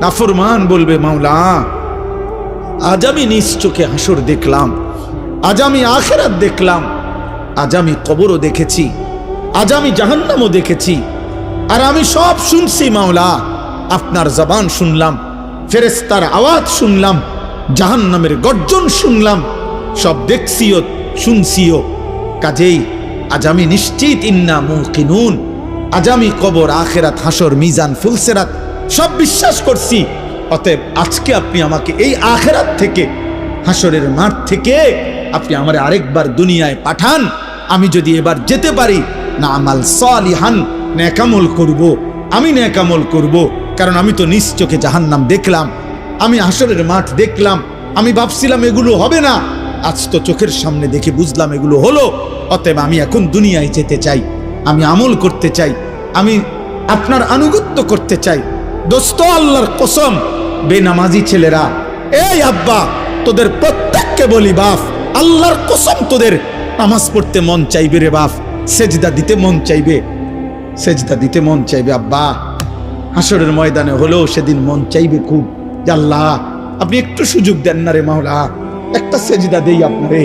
নাফরমান বলবে, মাওলা আজ আমি নিজ চোখে হাসর দেখলাম, আজ আমি আখিরাত দেখলাম, আজ আমি কবরও দেখেছি, আজ আমি জাহান্নামও দেখেছি, আর আমি সব শুনছি মাওলা। আপনার জবান শুনলাম, ফেরেশতার আওয়াজ শুনলাম, জাহান্নামের গর্জন শুনলাম, সব দেখছিও শুনছিও। কাজেই আজ আমি নিশ্চিত, ইন্না মুকিনুন, আজ আমি কবর, আখিরাত, হাসর, মিজান, ফুলসিরাত সব বিশ্বাস করছি। অতএব আজকে আপনি আমাকে এই আখিরাত থেকে, হাসরের মাঠ থেকে আপনি আমারে আরেকবার দুনিয়ায় পাঠান। আমি যদি এবার যেতে পারি, না আমাল সালিহান, নেকামল করব, আমি নেকামল করব। কারণ আমি তো নিজ চোখে জাহান্নাম দেখলাম, আমি হাসরের মাঠ দেখলাম, আমি ভাবছিলাম এগুলো হবে না, আজ তো চোখের সামনে দেখে বুঝলাম এগুলো হলো। অতএব আমি এখন দুনিয়ায় যেতে চাই, আমি আমল করতে চাই, আমি আপনার আনুগত্য করতে চাই। দোস্ত, আল্লাহর কসম, বেনামাজি ছেলেরা, এই আব্বা তোদের প্রত্যেককে বলি, বাপ আল্লাহর কসম, তোদের নামাজ পড়তে মন চাইবে রে বাপ, সেজদা দিতে মন চাইবে, সেজদা দিতে মন চাইবে আব্বা। হাসরের ময়দানে হলেও সেদিন মন চাইবে খুব, যে আল্লাহ আপনি একটু সুযোগ দেন না রে মাওলা, একটা সেজদা দেই আপনারে,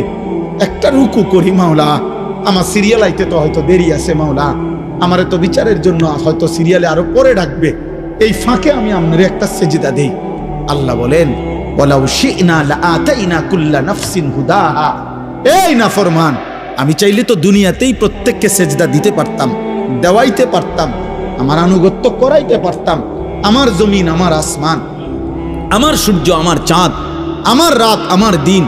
একটা রুকু করি মাওলা। আমার সিরিয়াল আইতে তো হয়তো দেরি আছে মাওলা, আমারে তো বিচারের জন্য হয়তো সিরিয়ালে আরো পরে ডাকবে, এই ফাঁকে আমি আপনারে একটা সেজদা দেই। আল্লাহ বলেন, ওয়ালাউ শি'না লাআতাইনা কুল্লা নাফসিন হুদাহা। এই নাফরমান, আমি চাইলে তো দুনিয়াতেই প্রত্যেককে সেজদা দিতে পারতাম, দেওয়াইতে পারতাম, আমার আনুগত্য করাইতে পারতাম। আমার জমিন, আমার আসমান, আমার সূর্য, আমার চাঁদ, আমার রাত, আমার দিন,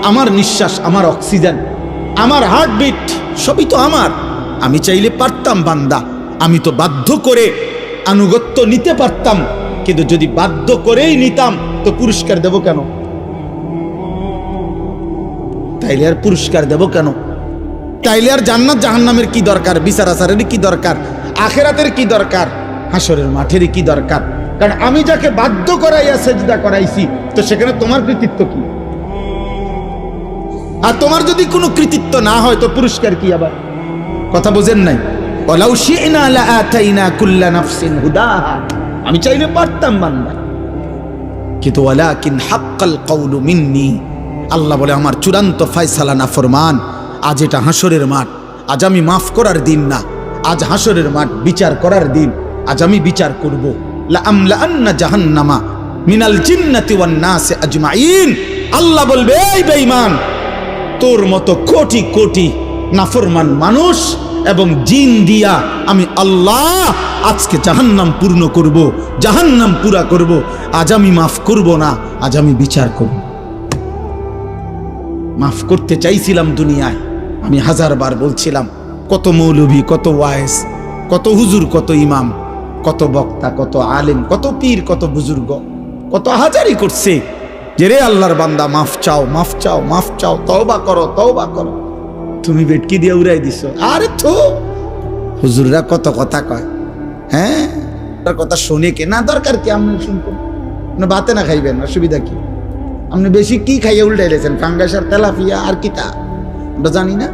আমার নিঃশ্বাস, আমার অক্সিজেন, আমার হার্টবিট, সবই তো আমার। আমি চাইলে পারতাম বান্দা, আমি তো বাধ্য করে আনুগত্য নিতে পারতাম। কিন্তু যদি বাধ্য করেই নিতাম তো পুরস্কার দেব কেন? তাইলে আর পুরস্কার দেব কেন? তাইলে আর জান্নাত জাহান্নামের কি দরকার? বিচার আচারের কি দরকার? আখিরাতের কি দরকার? হাসরের মাঠের কি দরকার? কারণ আমি যাকে বাধ্য করাইয়া সেজদা করাইছি, তো সেখানে তোমার কৃতিত্ব কি? আর তোমার যদি কোনো কৃতিত্ব না হয় তো পুরস্কার কি? আবার কথা বোঝেন নাই? ওয়ালাউ শি'না লাআতাইনা কুল্লা নাফসিন হুদাহা, আমি চাইলে পারতাম বান্দা, কিন্তু ওয়ালাকিন হাক্কাল কওলু মিন্নি, আল্লাহ বলে আমার চূড়ান্ত ফয়সালা নাফরমান। আজ এটা হাসরের মাঠ, আজ আমি মাফ করার দিন না, আজ হাসরের মাঠ বিচার করার দিন। আজ আমি বিচার করব। লাআমলাআন্না জাহান্নামা মিনাল জিন্নাতি ওয়ান নাসি আজমাইন। আল্লাহ বলবে, এই বেঈমান, তোর মতো কোটি কোটি নাফরমান মানুষ এবং জিন দিয়া আমি আল্লাহ আজকে জাহান্নাম পূর্ণ করব, জাহান্নাম পুরা করব। আজ আমি মাফ করব না, আজ আমি বিচার করব। মাফ করতে চাইছিলাম দুনিয়ায়, আমি হাজারবার বলছিলাম, কত মৌলভী, কত ওয়াইজ, কত হুজুর, কত ইমাম, কত বক্তা, কত আলেম, কত পীর, কত বুজুর্গ, কত হাজারি করছে যে রে আল্লাহর বান্দা মাফ চাও, মাফ চাও, মাফ চাও, তওবা করো, তওবা করো। তুমি বেটকি দিয়ে উড়াই দিছো। আরে তো হুজুররা কত কথা কয়, হ্যাঁ তার কথা শুনে কে না, দরকার কি? আপনি শুনবেন না, ভাতে না খাইবেন, অসুবিধা কি? আপনি বেশি কি খাইয়ে উল্টাইলেছেন? ফাঙ্গাস আর তেলাপিয়া আর কি তা আমরা জানি না?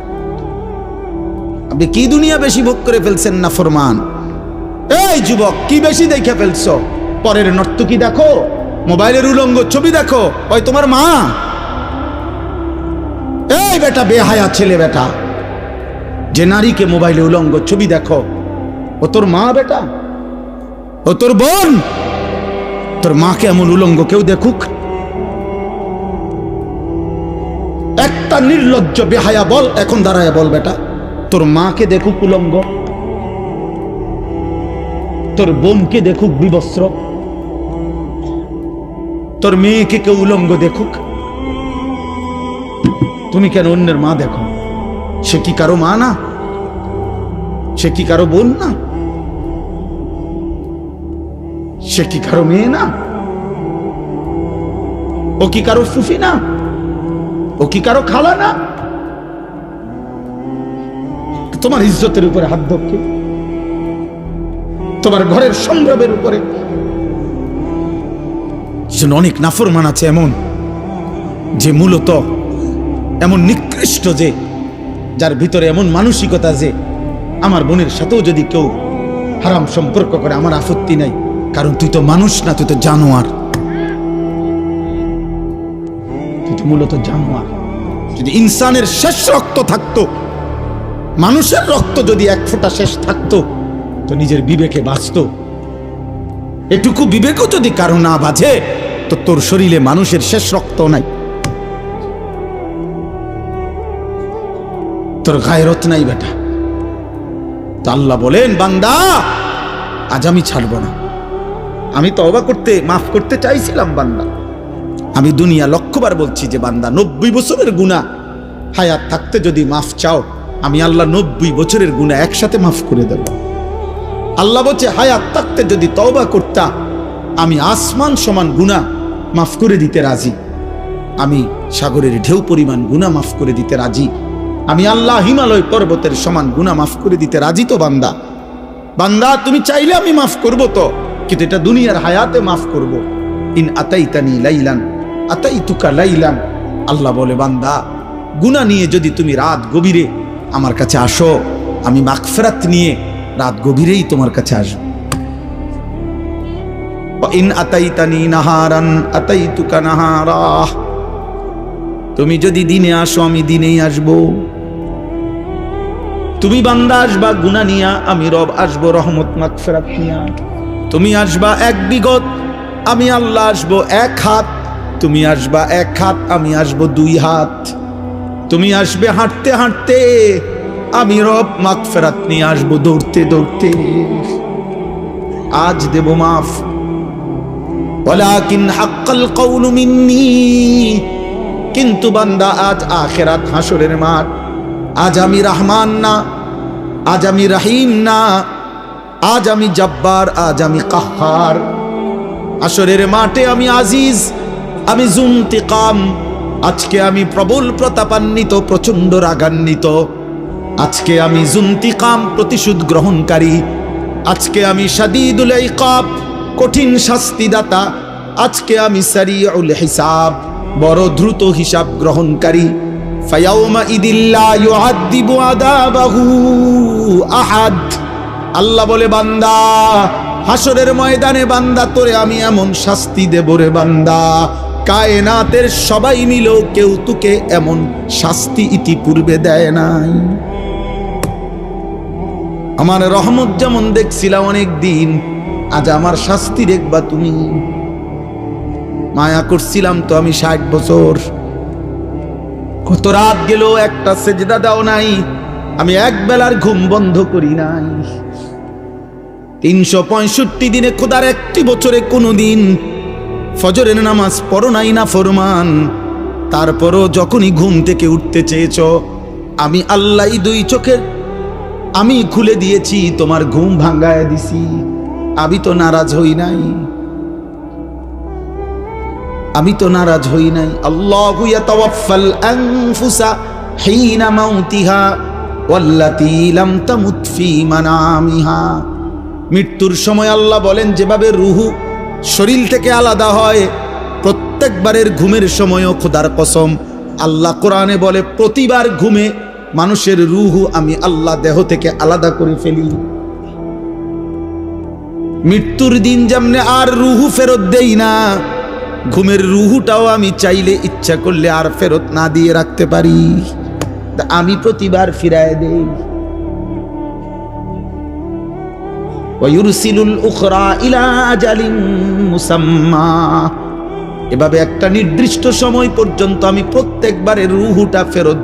আপনি কি দুনিয়া বেশি ভোগ করে ফেলছেন না ফরমান? এই যুবক, কি বেশি দেখে ফেলছো? পরের নর্তকী দেখো, মোবাইলের উলঙ্গ ছবি দেখো, ওই তোমার মা। এই বেটা, বেহায়া ছেলে বেটা, যে নারীকে মোবাইলে উলঙ্গ ছবি দেখো, ও তোর মা বেটা, ও তোর বোন। তোর মাকে এমন উলঙ্গ কেউ দেখুক? একটা নির্লজ্জ বেহায়া বল, এখন দাঁড়ায় বল বেটা, তোর মাকে দেখুক উলঙ্গ, তোর বোনকে দেখুক বিবস্ত্র, তোর মেয়েকে কেউ উলঙ্গ দেখুক? তুমি কেন অন্যের মা দেখো? সে কি কারো মা না? সে কি কারো বোন না? সে কি কারো মেয়ে না? ও কি কারো ফুফি না? ও কি কারো খালা না? তোমার ইজ্জতের উপরে হাত ধরকে, তোমার ঘরের সম্ভ্রমের উপরে। অনেক নাফরমান আছে এমন, যে মূলত এমন নিকৃষ্ট, যে যার ভিতরে এমন মানসিকতা যে আমার বোনের সাথেও যদি কেউ হারাম সম্পর্ক করে আমার আপত্তি নাই, কারণ তুই তো মানুষ না, তুই তো জানোয়ার, তুই তো মূলত জানোয়ার। যদি ইনসানের শেষ রক্ত থাকতো, মানুষের রক্ত যদি এক ফোঁটা শেষ থাকতো, তো নিজের বিবেকে বাঁচত। এটুকু বিবেকও যদি কারো না বাজে, তো তোর শরীরে মানুষের শেষ রক্ত নাই, তোর গায়রত নাই বেটা। তো আল্লাহ বলেন, বান্দা আজ আমি ছাড়ব না। আমি তওবা করতে, মাফ করতে চাইছিলাম বান্দা। আমি দুনিয়া লক্ষবার বলছি যে বান্দা 90 বছরের গুনাহ হায়াত থাকতে যদি মাফ চাও, আমি আল্লাহ 90 বছরের গুনাহ একসাথে মাফ করে দেব। আল্লাহ বলছে হায়াত থাকতে যদি তওবা করতা, আমি আসমান সমান গুনাহ মাফ করে দিতে রাজি। আমি সাগরের ঢেউ পরিমাণ গুনাহ মাফ করে দিতে রাজি। আমি আল্লাহ হিমালয় পর্বতের সমান গুনাহ মাফ করে দিতে রাজি। তো বান্দা, বান্দা তুমি চাইলে আমি মাফ করব, তো কিন্তু এটা দুনিয়ার হায়াতে মাফ করব। ইন আতাইতানি লাইলান আতাইতুকা লাইলান। আল্লাহ বলে, বান্দা গুনাহ নিয়ে যদি তুমি রাত গভীরে আমার কাছে আসো, আমি মাগফিরাত নিয়ে রাত গভীরেই তোমার কাছে আসব। ইন আতাইতানি নাহারান আতাইতুকা নাহারা। তুমি যদি দিনে আসো, আমি দিনেই আসব। তুমি বান্দা আসবা গুনাহ নিয়া, আমি রব আসবো রহমত মাগফিরাত নিয়া। তুমি আসবা এক বিগত, আমি আল্লাহ আসবো এক হাত। তুমি আসবা এক হাত, আমি আসবো 2 হাত। তুমি আসবে হাঁটতে হাঁটতে, আমি রব মাগফিরাত নিয়ে আসবো দৌড়তে দৌড়তে। আজ দেব মাফ, ওয়ালাকিন হাক্কাল কওলু মিন্নি। কিন্তু বান্দা আজ আখিরাত হাসরের মাঠ। আজ আমি রহমান না, আজ আমি রহিম না, আজ আমি জব্বার, আজ আমি কাহ্হার। হাসরের মাঠে আমি আজিজ, আমি জুনতিকাম। আজকে আমি প্রবল প্রতাপান্বিত, প্রচন্ড রাগান্বিত। আজকে আমি জুনতিকাম, প্রতিশোধ গ্রহণকারী। আজকে আমি শাদীদুল ইকাব, কঠিন শাস্তিদাতা। আজকে আমি সারিউল হিসাব, বড় দ্রুত হিসাব গ্রহণকারী। ফায়াউমা ইদিল্লা ইউআযিবু আযাবাহু আহাদ। আল্লাহ বলে, বান্দা হাসরের ময়দানে বান্দা তোরে আমি এমন শাস্তি দেব রে বান্দা, কায়নাতের সবাই মিলেও কেউ তোকে এমন শাস্তি ইতিপূর্বে দেয় নাই। আমার রহমত যেমন দেখছিলাম অনেক দিন, আজ আমার শাস্তি দেখবা তুমি। মায়া করছিলাম তো আমি 60 বছর। কত রাত গেল, একটা সেজদা দাও নাই, আমি এক বেলার ঘুম বন্ধ করি নাই। 365 দিনে খোদার একটি বছরে কোনোদিন ফজরের নামাজ পড়ো নাই না ফরমান। তারপরও যখনই ঘুম থেকে উঠতে চেয়েছ, আমি আল্লাহ 2 চোখের আমি খুলে দিয়েছি, তোমার ঘুম ভাঙ্গায় দিছি। আমি তো নারাজ হই নাই, আমি তো নারাজ হই নাই। আল্লাহু ইয়াতাওয়াফাল আনফুসা হিনা মাউতিহা ওয়াল্লাতী লাম তামুত ফি মানামিহা। মৃত্যুর সময় আল্লাহ বলেন, যেভাবে রুহু শরীর থেকে আলাদা হয়, প্রত্যেকবারের ঘুমের সময়ও খোদার কসম আল্লাহ কোরআনে বলে, প্রতিবার ঘুমে মানুষের রুহু আমি আল্লাহ দেহ থেকে আলাদা করে ফেলি। মৃত্যুর দিন যেমনে আর রুহু ফেরত দেই না, ঘুমের রুহুটাও আমি চাইলে ইচ্ছা করলে আর ফেরত না দিয়ে রাখতে পারি, আমি প্রতিবার ফিরায় দেই। ওয়ায়ুরসিলুল উখরা ইলা আজালিন মুসাম্মা। এভাবে একটা নির্দিষ্ট সময় পর্যন্ত আমি প্রত্যেকবারের রুহুটা ফেরত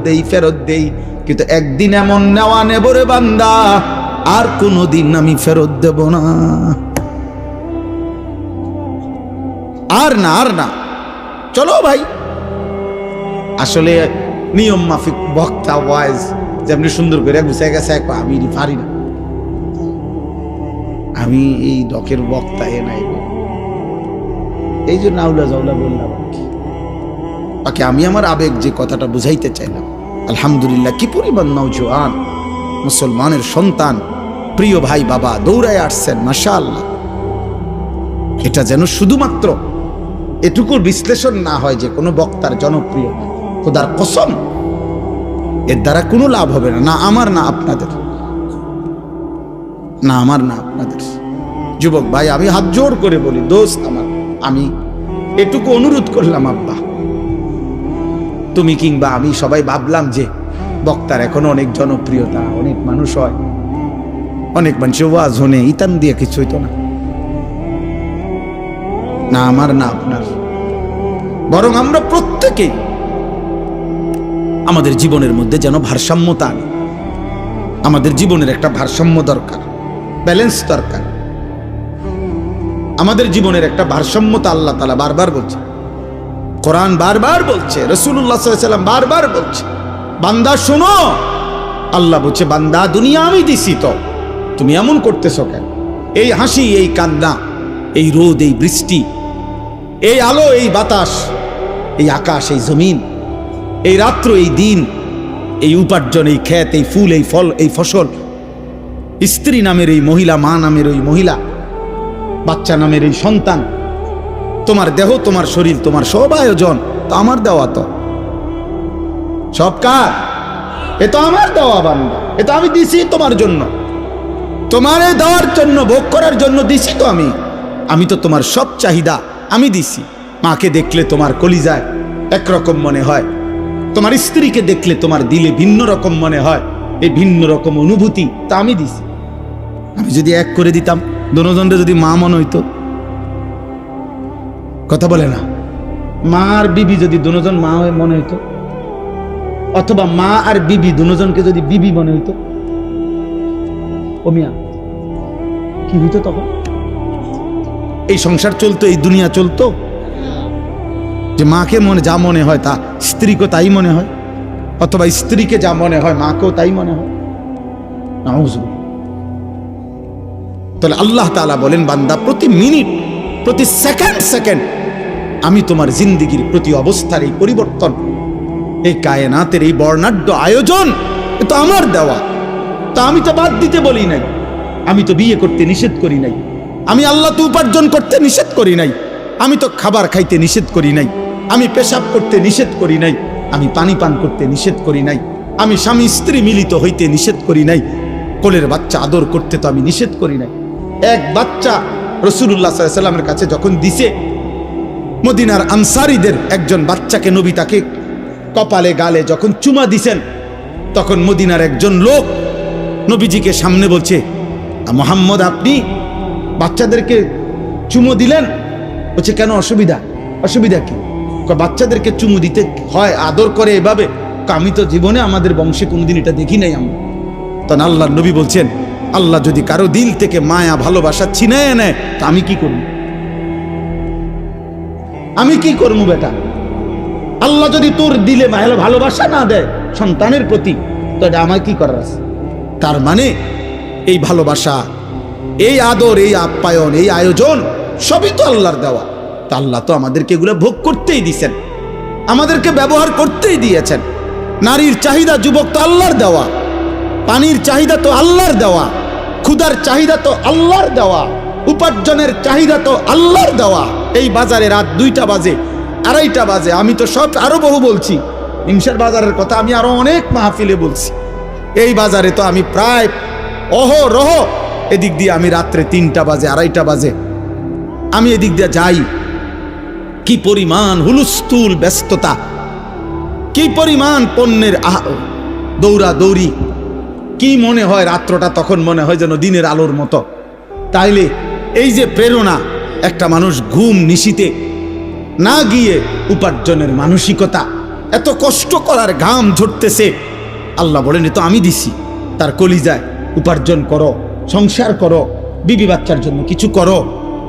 দেই। কিন্তু একদিন এমন নেওয়া নেব রে বান্দা, আর কোনোদিন আমি ফেরত দেব না। আর না চলো ভাই। আসলে নিয়ম মাফিক বক্তা ওয়াইজ যেমনি সুন্দর করে গুছাই গেছে, আমি পারি না, আমি এই ডকের বক্তা নাই, এই জন্য আউলা জাউলা বললাম। বাকি আমি আমার আবেগ যে কথাটা বুঝাইতে চাইলাম, আলহামদুলিল্লাহ কি পরিমাণ নওজোয়ান মুসলমানের সন্তান, প্রিয় ভাই বাবা দৌড়ায় আসছেন, মাশাআল্লাহ। এটা যেন শুধুমাত্র এটুকুর বিশ্লেষণ না হয় যে কোনো বক্তার জনপ্রিয়, খোদার কসম এর দ্বারা কোনো লাভ হবে না, না আমার না আপনাদের, যুবক ভাই, আমি হাত জোর করে বলি, দোস্ত আমার, আমি এটুকু অনুরোধ করলাম, আব্বা তুমি কিংবা আমি সবাই ভাবলাম যে বক্তার এখন অনেক জনপ্রিয়তা, অনেক মানুষ হয়, অনেক মানুষের ওয়াজ হনে ইতান দিয়ে কিছু হইতো না, না আমার না আপনার, বরং আমরা প্রত্যেকেই আমাদের জীবনের মধ্যে যেন ভারসাম্যতা আনি। আমাদের জীবনের একটা ভারসাম্য দরকার, ব্যালেন্স দরকার। আমাদের জীবনের একটা ভারসাম্যতা আল্লাহ তাআলা বারবার বলছে, কোরআন বারবার বলছে, রাসূলুল্লাহ সাল্লাল্লাহু আলাইহি ওয়াসাল্লাম বারবার বলছে, বান্দা শোনো, আল্লাহ বলছে বান্দা দুনিয়া আমি দিছি, তো তুমি এমন করতেছো কেন? এই হাসি, এই কান্না, এই রোদ, এই বৃষ্টি, এই আলো, এই বাতাস, এই আকাশ, এই জমিন, এই রাত্র, এই দিন, এই উপার্জন, এই ক্ষেত, এই ফুল, এই ফল, এই ফসল, স্ত্রী নামের এই মহিলা, মা নামের ওই মহিলা, বাচ্চা নামের এই সন্তান, তোমার দেহ, তোমার শরীর, তোমার সব আয়োজন তো আমার দেওয়া, তো সব কার? এ তো আমার দেওয়া বান্দা, এ তো আমি দিছি তোমার জন্য, তোমারে দেওয়ার জন্য, ভোগ করার জন্য দিছি তো আমি তো তোমার সব চাহিদা আমি দিছি। মাকে দেখলে তোমার কলিজায় একরকম মনে হয়, তোমার স্ত্রীকে দেখলে তোমার দিলে ভিন্ন রকম মনে হয়, এই ভিন্ন রকম অনুভূতি তা আমি দিছি। আমি যদি এক করে দিতাম, দোনোজনরে যদি মা মনে হইতো, কথা বলে না, মা আর বিবি যদি দোনোজন মা হয়ে মনে হইতো, অথবা মা আর বিবি দোনোজনকে যদি বিবি মনে হইতো, ও মিয়া কি হইতো তখন? এই সংসার চলতো, এই দুনিয়া চলতো, যে মাকে যা মনে হয় তা স্ত্রীকে তাই মনে হয়, অথবা স্ত্রীকে যা মনে হয় মাকেও তাই মনে হয়। নাউযুবিল্লাহ। তাহলে আল্লাহ তাআলা বলেন, বান্দা প্রতি মিনিট, প্রতি সেকেন্ড আমি তোমার জিন্দেগির প্রতি অবস্থার এই পরিবর্তন, এই কায়নাতের এই বর্ণাঢ্য আয়োজন, এ তো আমার দেওয়া। তা আমি তো বাদ দিতে বলি নাই, আমি তো বিয়ে করতে নিষেধ করি নাই, আমি আল্লাহ তো উপার্জন করতে নিষেধ করি নাই, আমি তো খাবার খাইতে নিষেধ করি নাই, আমি পেশাব করতে নিষেধ করি নাই, আমি পানি পান করতে নিষেধ করি নাই, আমি স্বামী স্ত্রী মিলিত হইতে নিষেধ করি নাই, কোলের বাচ্চা আদর করতে তো আমি নিষেধ করি নাই। এক বাচ্চা রাসূলুল্লাহ সাল্লাল্লাহু আলাইহি ওয়াসাল্লামের কাছে যখন দিছে, মদিনার আনসারীদের একজন বাচ্চাকে নবী তাকে কপালে গালে যখন চুমা দিছেন, তখন মদিনার একজন লোক নবীজিকে সামনে বলছে, মুহাম্মদ আপনি বাচ্চাদেরকে চুমো দিলেন? বলছে কেন, অসুবিধা কি? বাচ্চাদেরকে চুমু দিতে হয়, আদর করে এভাবে? আমি তো জীবনে আমাদের বংশে কোনোদিন এটা দেখি নাই আমরা। তখন আল্লাহর নবী বলছেন, আল্লাহ যদি কারো দিল থেকে মায়া ভালোবাসা ছিনায় নেয়, তা আমি কি করব? আমি কি করবো বেটা? আল্লাহ যদি তোর দিলে ভালোবাসা না দেয় সন্তানের প্রতি, তো এটা আমার কি করার আছে? তার মানে এই ভালোবাসা, এই আদর, এই আপ্যায়ন, এই আয়োজন সবই তো আল্লাহর দেওয়া। তা আল্লাহ তো আমাদেরকে এগুলো ভোগ করতেই দিয়েছেন, আমাদেরকে ব্যবহার করতেই দিয়েছেন। নারীর চাহিদা যুবক তো আল্লাহর দেওয়া, পানির চাহিদা তো আল্লাহর দেওয়া, ক্ষুধার চাহিদা তো আল্লাহর দেওয়া, উপার্জনের চাহিদা তো আল্লাহর দেওয়া। এই বাজারে রাত 2টা বাজে, 2:30 বাজে, আমি তো সব আরো বহু বলছি, হিংসার বাজারের কথা আমি আরো অনেক মাহফিলে বলছি। এই বাজারে তো আমি প্রায় অহরহ এদিক দিয়ে আমি রাত্রে 3টা বাজে, 2:30 বাজে আমি এদিক দিয়ে যাই। কি পরিমাণ হুলস্থুল ব্যস্ততা, কি পরিমাণ পণ্যের দৌড়া দৌড়ি, কি মনে হয় রাত্রটা তখন মনে হয় যেন দিনের আলোর মতো। তাইলে এই যে প্রেরণা, একটা মানুষ ঘুম নিশিতে না গিয়ে উপার্জনের মানসিকতা, এত কষ্ট করার ঘাম ঝরতেছে, আল্লাহ বলেন তো আমি দিছি। তার কলিজায় উপার্জন করো, সংসার করো, বিবি বাচ্চার জন্য কিছু করো,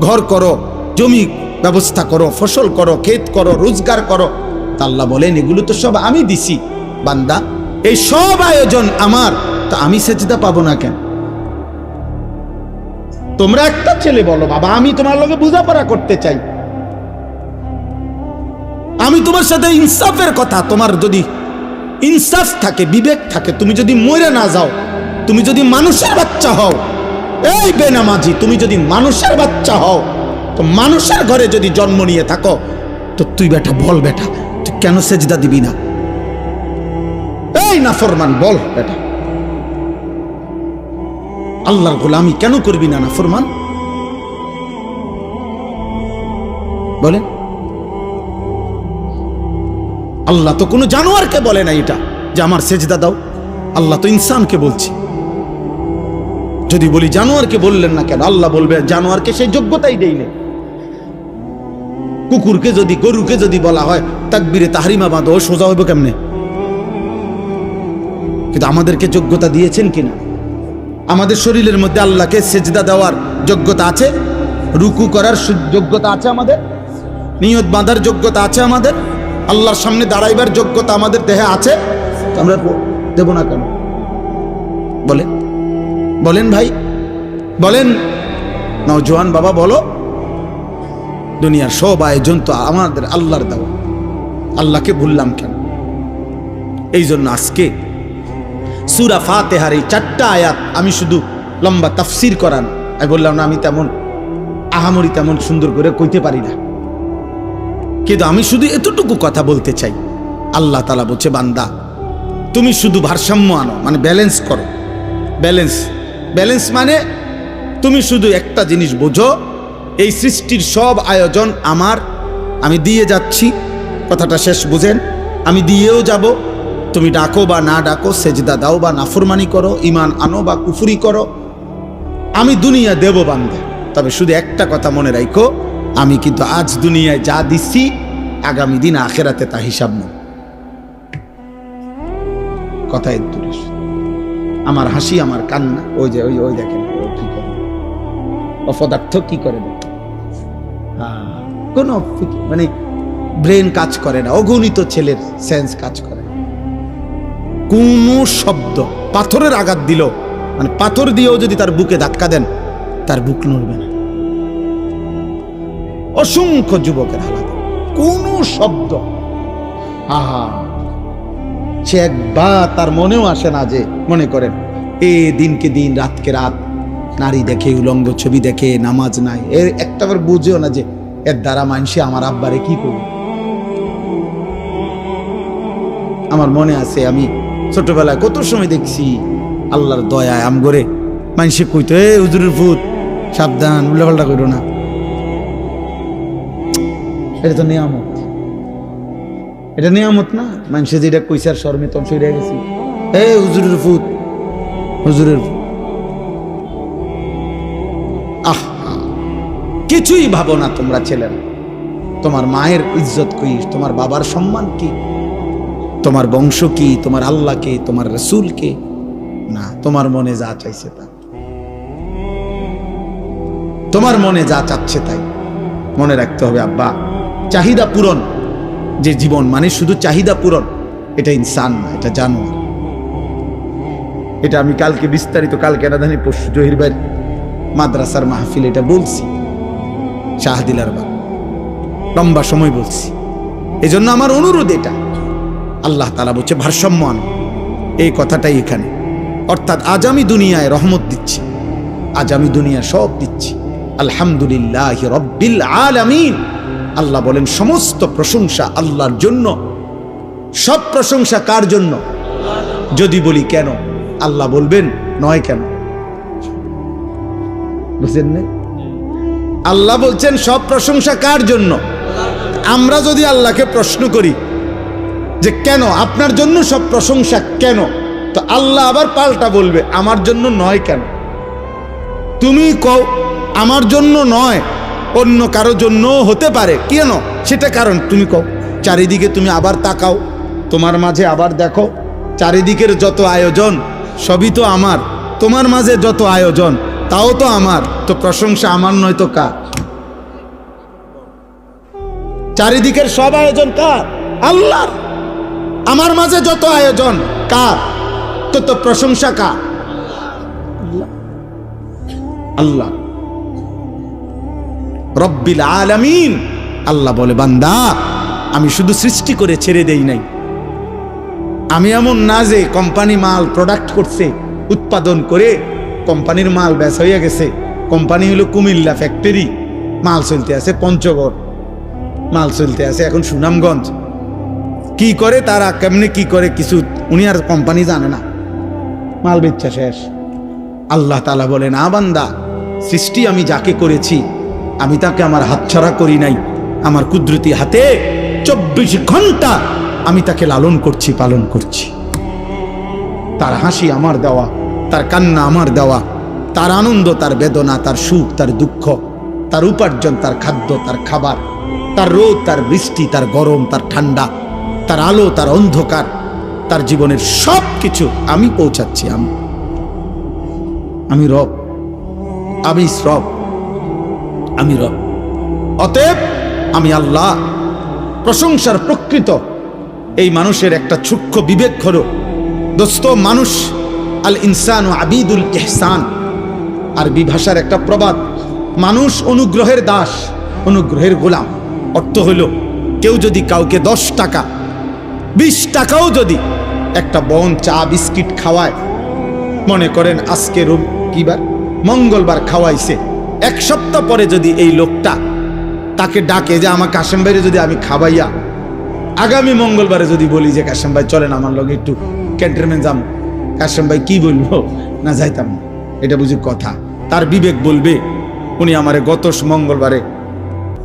ঘর করো, জমি ব্যবস্থা করো, ফসল করো, ক্ষেত করো, রোজগার করো। আল্লাহ বলেন এগুলো তো সব আমি দিছি বান্দা, এই সব আয়োজন আমার, তো আমি সেজদা পাবো না কেন? তোমরা একটা ছেলে বলো, বাবা আমি তোমার লগে বোঝাপড়া করতে চাই, আমি তোমার সাথে ইনসাফের কথা, তোমার যদি ইনসাফ থাকে, বিবেক থাকে, তুমি যদি মরে না যাও, তুমি যদি মানুষের বাচ্চা হও, এই বেনামাজি তুমি যদি মানুষের বাচ্চা হও, তো মানুষের ঘরে যদি জন্ম নিয়ে থাকো, তো তুই বেটা বল, বেটা তুই কেন সেজদা দিবি না? এই নাফরমান বল বেটা, আল্লাহর গোলামি কেন করবি না নাফরমান? বলেন? আল্লাহ তো কোনো জানোয়ারকে বলে না এটা যে আমার সেজদা দাও। আল্লাহ তো ইনসানকে বলছে। যদি বলি জানোয়ারকে বললেন না কেন, আল্লাহ বলবে জানোয়ারকে সেই যোগ্যতাই দেয়নি। কুকুরকে যদি, গরুকে যদি বলা হয় তাকবীরে তাহরিমা বাঁধো, সোজা হইব কেমনে? কিন্তু আমাদেরকে যোগ্যতা দিয়েছেন কিনা? আমাদের শরীরের মধ্যে আল্লাহকে সেজদা দেওয়ার যোগ্যতা আছে, রুকু করার যোগ্যতা আছে, আমাদের নিয়ত বাঁধার যোগ্যতা আছে, আমাদের আল্লাহর সামনে দাঁড়াইবার যোগ্যতা আমাদের দেহে আছে। আমরা দেব না কেন? বলেন, বলেন ভাই, বলেন নওজোয়ান বাবা, বলো। দুনিয়ার সব আয়োজন তো আমাদের আল্লাহর দেওয়া, আল্লাহকে ভুললাম কেন? এই জন্য আজকে সূরা ফাতিহার এই 4টা আয়াত আমি শুধু লম্বা তাফসির করান, আমি বললাম না আমি তেমন আহামরি তেমন সুন্দর করে কইতে পারি না, কিন্তু আমি শুধু এতটুকু কথা বলতে চাই। আল্লাহ তাআলা বলছে, বান্দা তুমি শুধু ভারসাম্য আনো, মানে ব্যালেন্স করো। ব্যালেন্স, ব্যালেন্স মানে তুমি শুধু একটা জিনিস বোঝো, এই সৃষ্টির সব আয়োজন আমার, আমি দিয়ে যাচ্ছি। কথাটা শেষ বুঝেন? আমি দিয়েও যাব। তুমি ডাকো বা না ডাকো, সেজদা দাও বা নাফরমানি করো, ঈমান আনো বা কুফরি করো, আমি দুনিয়া দেব বান্দা। তবে শুধু একটা কথা মনে রাখো, আমি কিন্তু আজ দুনিয়ায় যা দিচ্ছি আগামী দিন আখেরাতে তা হিসাব নেই। কথায় দূরে আমার হাসি, আমার কান্না, ওই যে ওই ওই দেখেন কি করে, অপদার্থ কি করে, কোন মানে ব্রেন কাজ করে না, অগণিত ছেলের সেন্স কাজ করে। কোন শব্দ, পাথরের আঘাত দিল, মানে পাথর দিয়েও যদি তার বুকে ধাক্কা দেন তার বুক নড়বে না। অসংখ্য যুবকের হালাত, কোন শব্দ, আহা, সে একবার তার মনেও আসে না যে, মনে করেন দিনকে দিন, রাতকে রাত নারী দেখে, উলঙ্গ ছবি দেখে, নামাজ নাই, এর একটাবার বুঝেও না যে এর দ্বারা মানুষে আমার আব্বারে কি করবে। আমার মনে আছে আমি ছোটবেলায় কত সময় দেখছি, আল্লাহর দয়ায় আমগরে মানুষে কইতো, হুজুরের ভূত, সাবধান, উল্টাপাল্টা করো না। এটা তো নিয়ামত, এটা নিয়ামত না? মানুষে যেটা কইছে আর শর্মে তখন সরে গেছি, হুজুরের ভূত, হুজুরের ভূত। কিছুই ভাবো না তোমরা ছেলেরা। তোমার মায়ের ইজ্জত কি, তোমার বাবার সম্মান কি, তোমার বংশ কি, তোমার আল্লাহ কে, তোমার রাসূল কে? না, তোমার মনে যা চাইছে তা, তোমার মনে যা চাচ্ছে তাই। মনে রাখতে হবে আব্বা, চাহিদা পূরণ যে জীবন, মানে শুধু চাহিদা পূরণ, এটা ইনসান না, এটা জানোয়ার। এটা আমি কালকে বিস্তারিত, কালকে না জানি পরশু জহির ভাই মাদ্রাসার মাহফিল এটা বলছি, শাহদিলার বা লম্বা সময় বলছি। এই জন্য আমার অনুরোধ এটা, আল্লাহ তাআলা বলছে ভারসাম্য আনো, এই কথাটাই এখানে। অর্থাৎ আজ আমি দুনিয়ায় রহমত দিচ্ছি, আজ আমি দুনিয়া সব দিচ্ছি, আলহামদুলিল্লাহ রব্বিল আলামিন। আল্লাহ বলেন সমস্ত প্রশংসা আল্লাহর জন্য। সব প্রশংসা কার জন্য? যদি বলি কেন, আল্লাহ বলবেন নয় কেন? বুঝলেন না? আল্লাহ বলছেন সব প্রশংসা কার জন্য। আমরা যদি আল্লাহকে প্রশ্ন করি যে কেন, আপনার জন্য সব প্রশংসা কেন, তো আল্লাহ আবার পাল্টা বলবে আমার জন্য নয় কেন। তুমি কও আমার জন্য নয়, অন্য কারো জন্য হতে পারে, কেন সেটা কারণ তুমি কও। চারিদিকে তুমি আবার তাকাও, তোমার মাঝে আবার দেখো, চারিদিকের যত আয়োজন সবই তো আমার, তোমার মাঝে যত আয়োজন তাও তো আমার, তো প্রশংসা আমার নয় তো কার? চারিদিকের সব আয়োজন কার? আল্লাহর। আমার মাঝে যত আয়োজন কার? তো প্রশংসা কার? আল্লাহ রব্বিল আলামিন। আল্লাহ বলে বান্দা আমি শুধু সৃষ্টি করে ছেড়ে দেই নাই, আমি এমন না যে কোম্পানি মাল প্রোডাক্ট করছে, উৎপাদন করে কোম্পানির মাল বেচ হয়ে গেছে। কোম্পানি হলো কুমিল্লা ফ্যাক্টরি, মাল চলতে আছে পঞ্চগড়, মাল চলতে আছে এখন সুনামগঞ্জ। কি করে তারা, কেমনে কি করে কিছু উনি আর কোম্পানি জানে না, মাল বেচা শেষ। আল্লাহ তাআলা বলে না বান্দা, সৃষ্টি আমি যাকে করেছি আমি তাকে আমার হাতছাড়া করি নাই, আমার কুদরতি হাতে 24 ঘন্টা আমি তাকে লালন করছি, পালন করছি। তার হাসি আমার দেওয়া, তার কান্না আমার দেওয়া, তার আনন্দ, তার বেদনা, তার সুখ, তার দুঃখ, তার উপার্জন, তার খাদ্য, তার খাবার, তার রোদ, তার বৃষ্টি, তার গরম, তার ঠান্ডা, তার আলো, তার অন্ধকার, তার জীবনের সব কিছু আমি পৌঁছাচ্ছি। আমি রব, আমি রব, আমি রব। অতএব আমি আল্লাহ। প্রশংসার প্রকৃত এই মানুষের একটা সূক্ষ্ম বিবেক হলো, দোস্ত, মানুষ আল ইনসান ও আবিদুল ইহসান, আরবি ভাষার একটা প্রবাদ, মানুষ অনুগ্রহের দাস, অনুগ্রহের গোলাম। অর্থ হইল, কেউ যদি কাউকে 10 টাকা 20 টাকাও যদি একটা বন চা বিস্কিট খাওয়ায়, মনে করেন আজকে কিবার মঙ্গলবার খাওয়াইছে, 1 সপ্তাহ পরে যদি এই লোকটা তাকে ডাকে যে আমার কাশেম ভাইরে যদি আমি খাওয়াইয়া আগামী মঙ্গলবারে যদি বলি যে কাশেম ভাই চলেন আমার লগে একটু ক্যান্টনমেন্ট যাম, কাশেম ভাই কি বলবো, না যাইতাম না, এটা বুঝি কথা? তার বিবেক বলবে উনি আমারে গত মঙ্গলবারে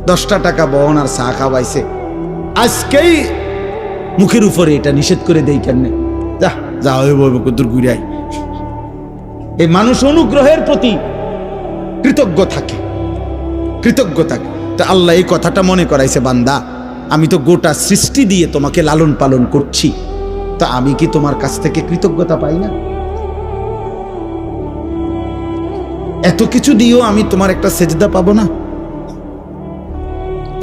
10টা টাকা বহন আর চা খাওয়াইছে, আজকেই মুখের উপরে এটা নিষেধ করে দেই কেমনে, যা যা হইব কদ্দুর ঘুরাই। এই মানুষ অনুগ্রহের প্রতি কৃতজ্ঞ থাকে, কৃতজ্ঞ থাকে। তো আল্লাহ এই কথাটা মনে করাইছে, বান্দা আমি তো গোটা সৃষ্টি দিয়ে তোমাকে লালন পালন করছি, তা আমি কি তোমার কাছ থেকে কৃতজ্ঞতা পাই না? এত কিছু দিয়েও আমি তোমার একটা সেজদা পাবো না?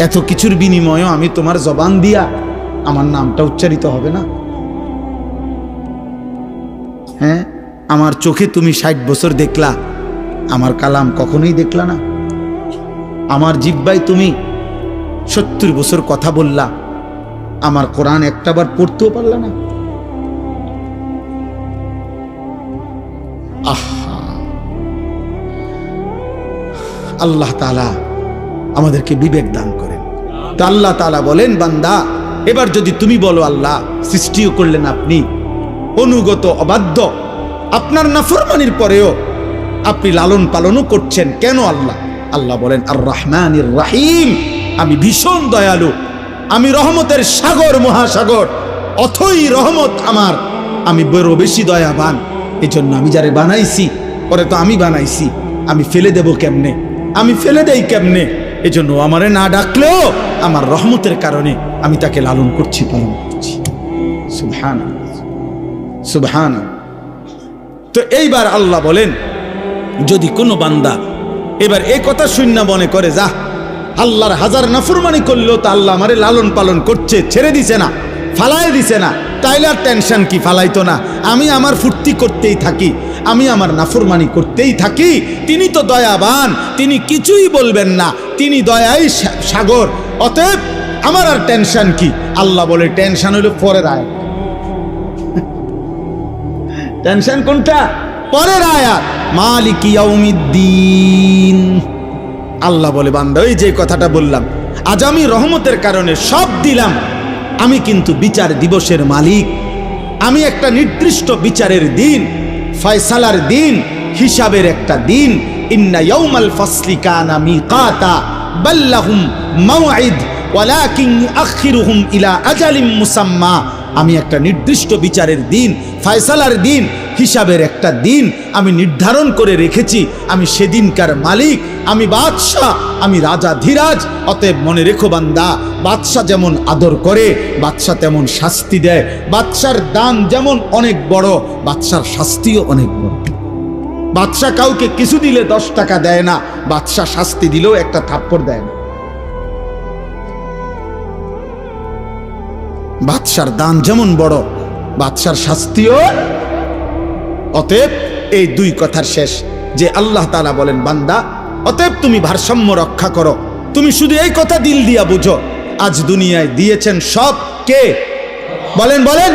এত কিছুর বিনিময়েও আমি তোমার জবান দিয়া আমার নামটা উচ্চারিত হবে না? হ্যাঁ, আমার চোখে তুমি 60 বছর দেখলা, আমার কালাম কখনোই দেখলা না। আমার জিহ্বায় তুমি 70 বছর কথা বললা, আমার কোরআন একটাবার পড়তেও পারলা না। আহা, আল্লাহ তাআলা আমাদেরকে বিবেক দান করেন। তো আল্লাহ তাআলা বলেন, বান্দা এবার যদি তুমি বলো আল্লাহ সৃষ্টিও করলেন আপনি, অনুগত অবাধ্য, আপনার নাফরমানির পরেও আপনি লালন পালনও করছেন কেন আল্লাহ? আল্লাহ বলেন, আর রহমানির রাহিম, আমি ভীষণ দয়ালু, আমি রহমতের সাগর, মহাসাগর, অথই রহমত আমার, আমি বড় বেশি দয়াবান। এই জন্য আমি যারে বানাইছি, পরে তো আমি বানাইছি, আমি ফেলে দেব কেমনে, আমি ফেলে দেই কেমনে? এই জন্য আমারে না ডাকলেও আমার রহমতের কারণে আমি তাকে লালন করছি, পালন করছি। সুবহানাল্লাহ, সুবহানাল্লাহ। তো এইবার আল্লাহ বলেন, যদি কোনো বান্দা এবার এই কথা শূন্য মনে করে, যা আল্লাহর হাজার নাফরমানি করলেও তো আল্লাহ আমারে লালন পালন করছে, ছেড়ে দিছে না, ফালাই দিছে না, তাইলে আর টেনশন কি? ফালাইতো না, আমি আমার ফুর্তি করতেই থাকি, আমি আমার নাফরমানি করতেই থাকি। তিনি তো দয়াবান, তিনি কিছুই বলবেন না, তিনি দয়াই সাগর, অতএব আমার আর টেনশন কি? আল্লাহ বলে, টেনশন হইল পরের আয়াত। টেনশন কোনটা? পরের আয়াত, মালিক ইয়াউমিদ্দিন। আল্লাহ বলে, বান্দা ওই যে কথাটা বললাম, আজ আমি রহমতের কারণে সব দিলাম, আমি কিন্তু বিচার দিবসের মালিক। আমি একটা নির্দিষ্ট বিচারের দিন, ফয়সালার দিন, হিসাবের একটা দিন। ইন্না ইয়াউমাল ফাসলি কানা মিকাতা বাল্লাহুম মাওঈদ ওয়ালাকিন ইউআখিরুহুম ইলা আজালিম মুসাম্মা। আমি একটা নির্দিষ্ট বিচারের দিন, ফয়সালার দিন, হিসাবের একটা দিন আমি নির্ধারণ করে রেখেছি। আমি সেদিনকার মালিক, আমি বাদশাহ, আমি রাজা ধীরাজ। অতএব মনে রেখো বান্দা, বাদশাহ যেমন আদর করে, বাদশাহ তেমন শাস্তি দেয়। বাদশার দান যেমন অনেক বড়, বাদশার শাস্তিও অনেক বড়। বাদশাহ কাউকে কিছু দিলে 10 টাকা দেয় না, বাদশাহ শাস্তি দিলেও একটা থাপ্পড় দেয় না। বাদশার দান যেমন বড়, বাদশার শাস্তিও। অতএব এই 2 কথার শেষ যে আল্লাহ তাআলা বলেন, বান্দা অতএব তুমি ভারসাম্য রক্ষা করো। তুমি শুধু এই কথা দিল দিয়া বুঝো, আজ দুনিয়ায় দিয়েছেন সব কে? বলেন বলেন,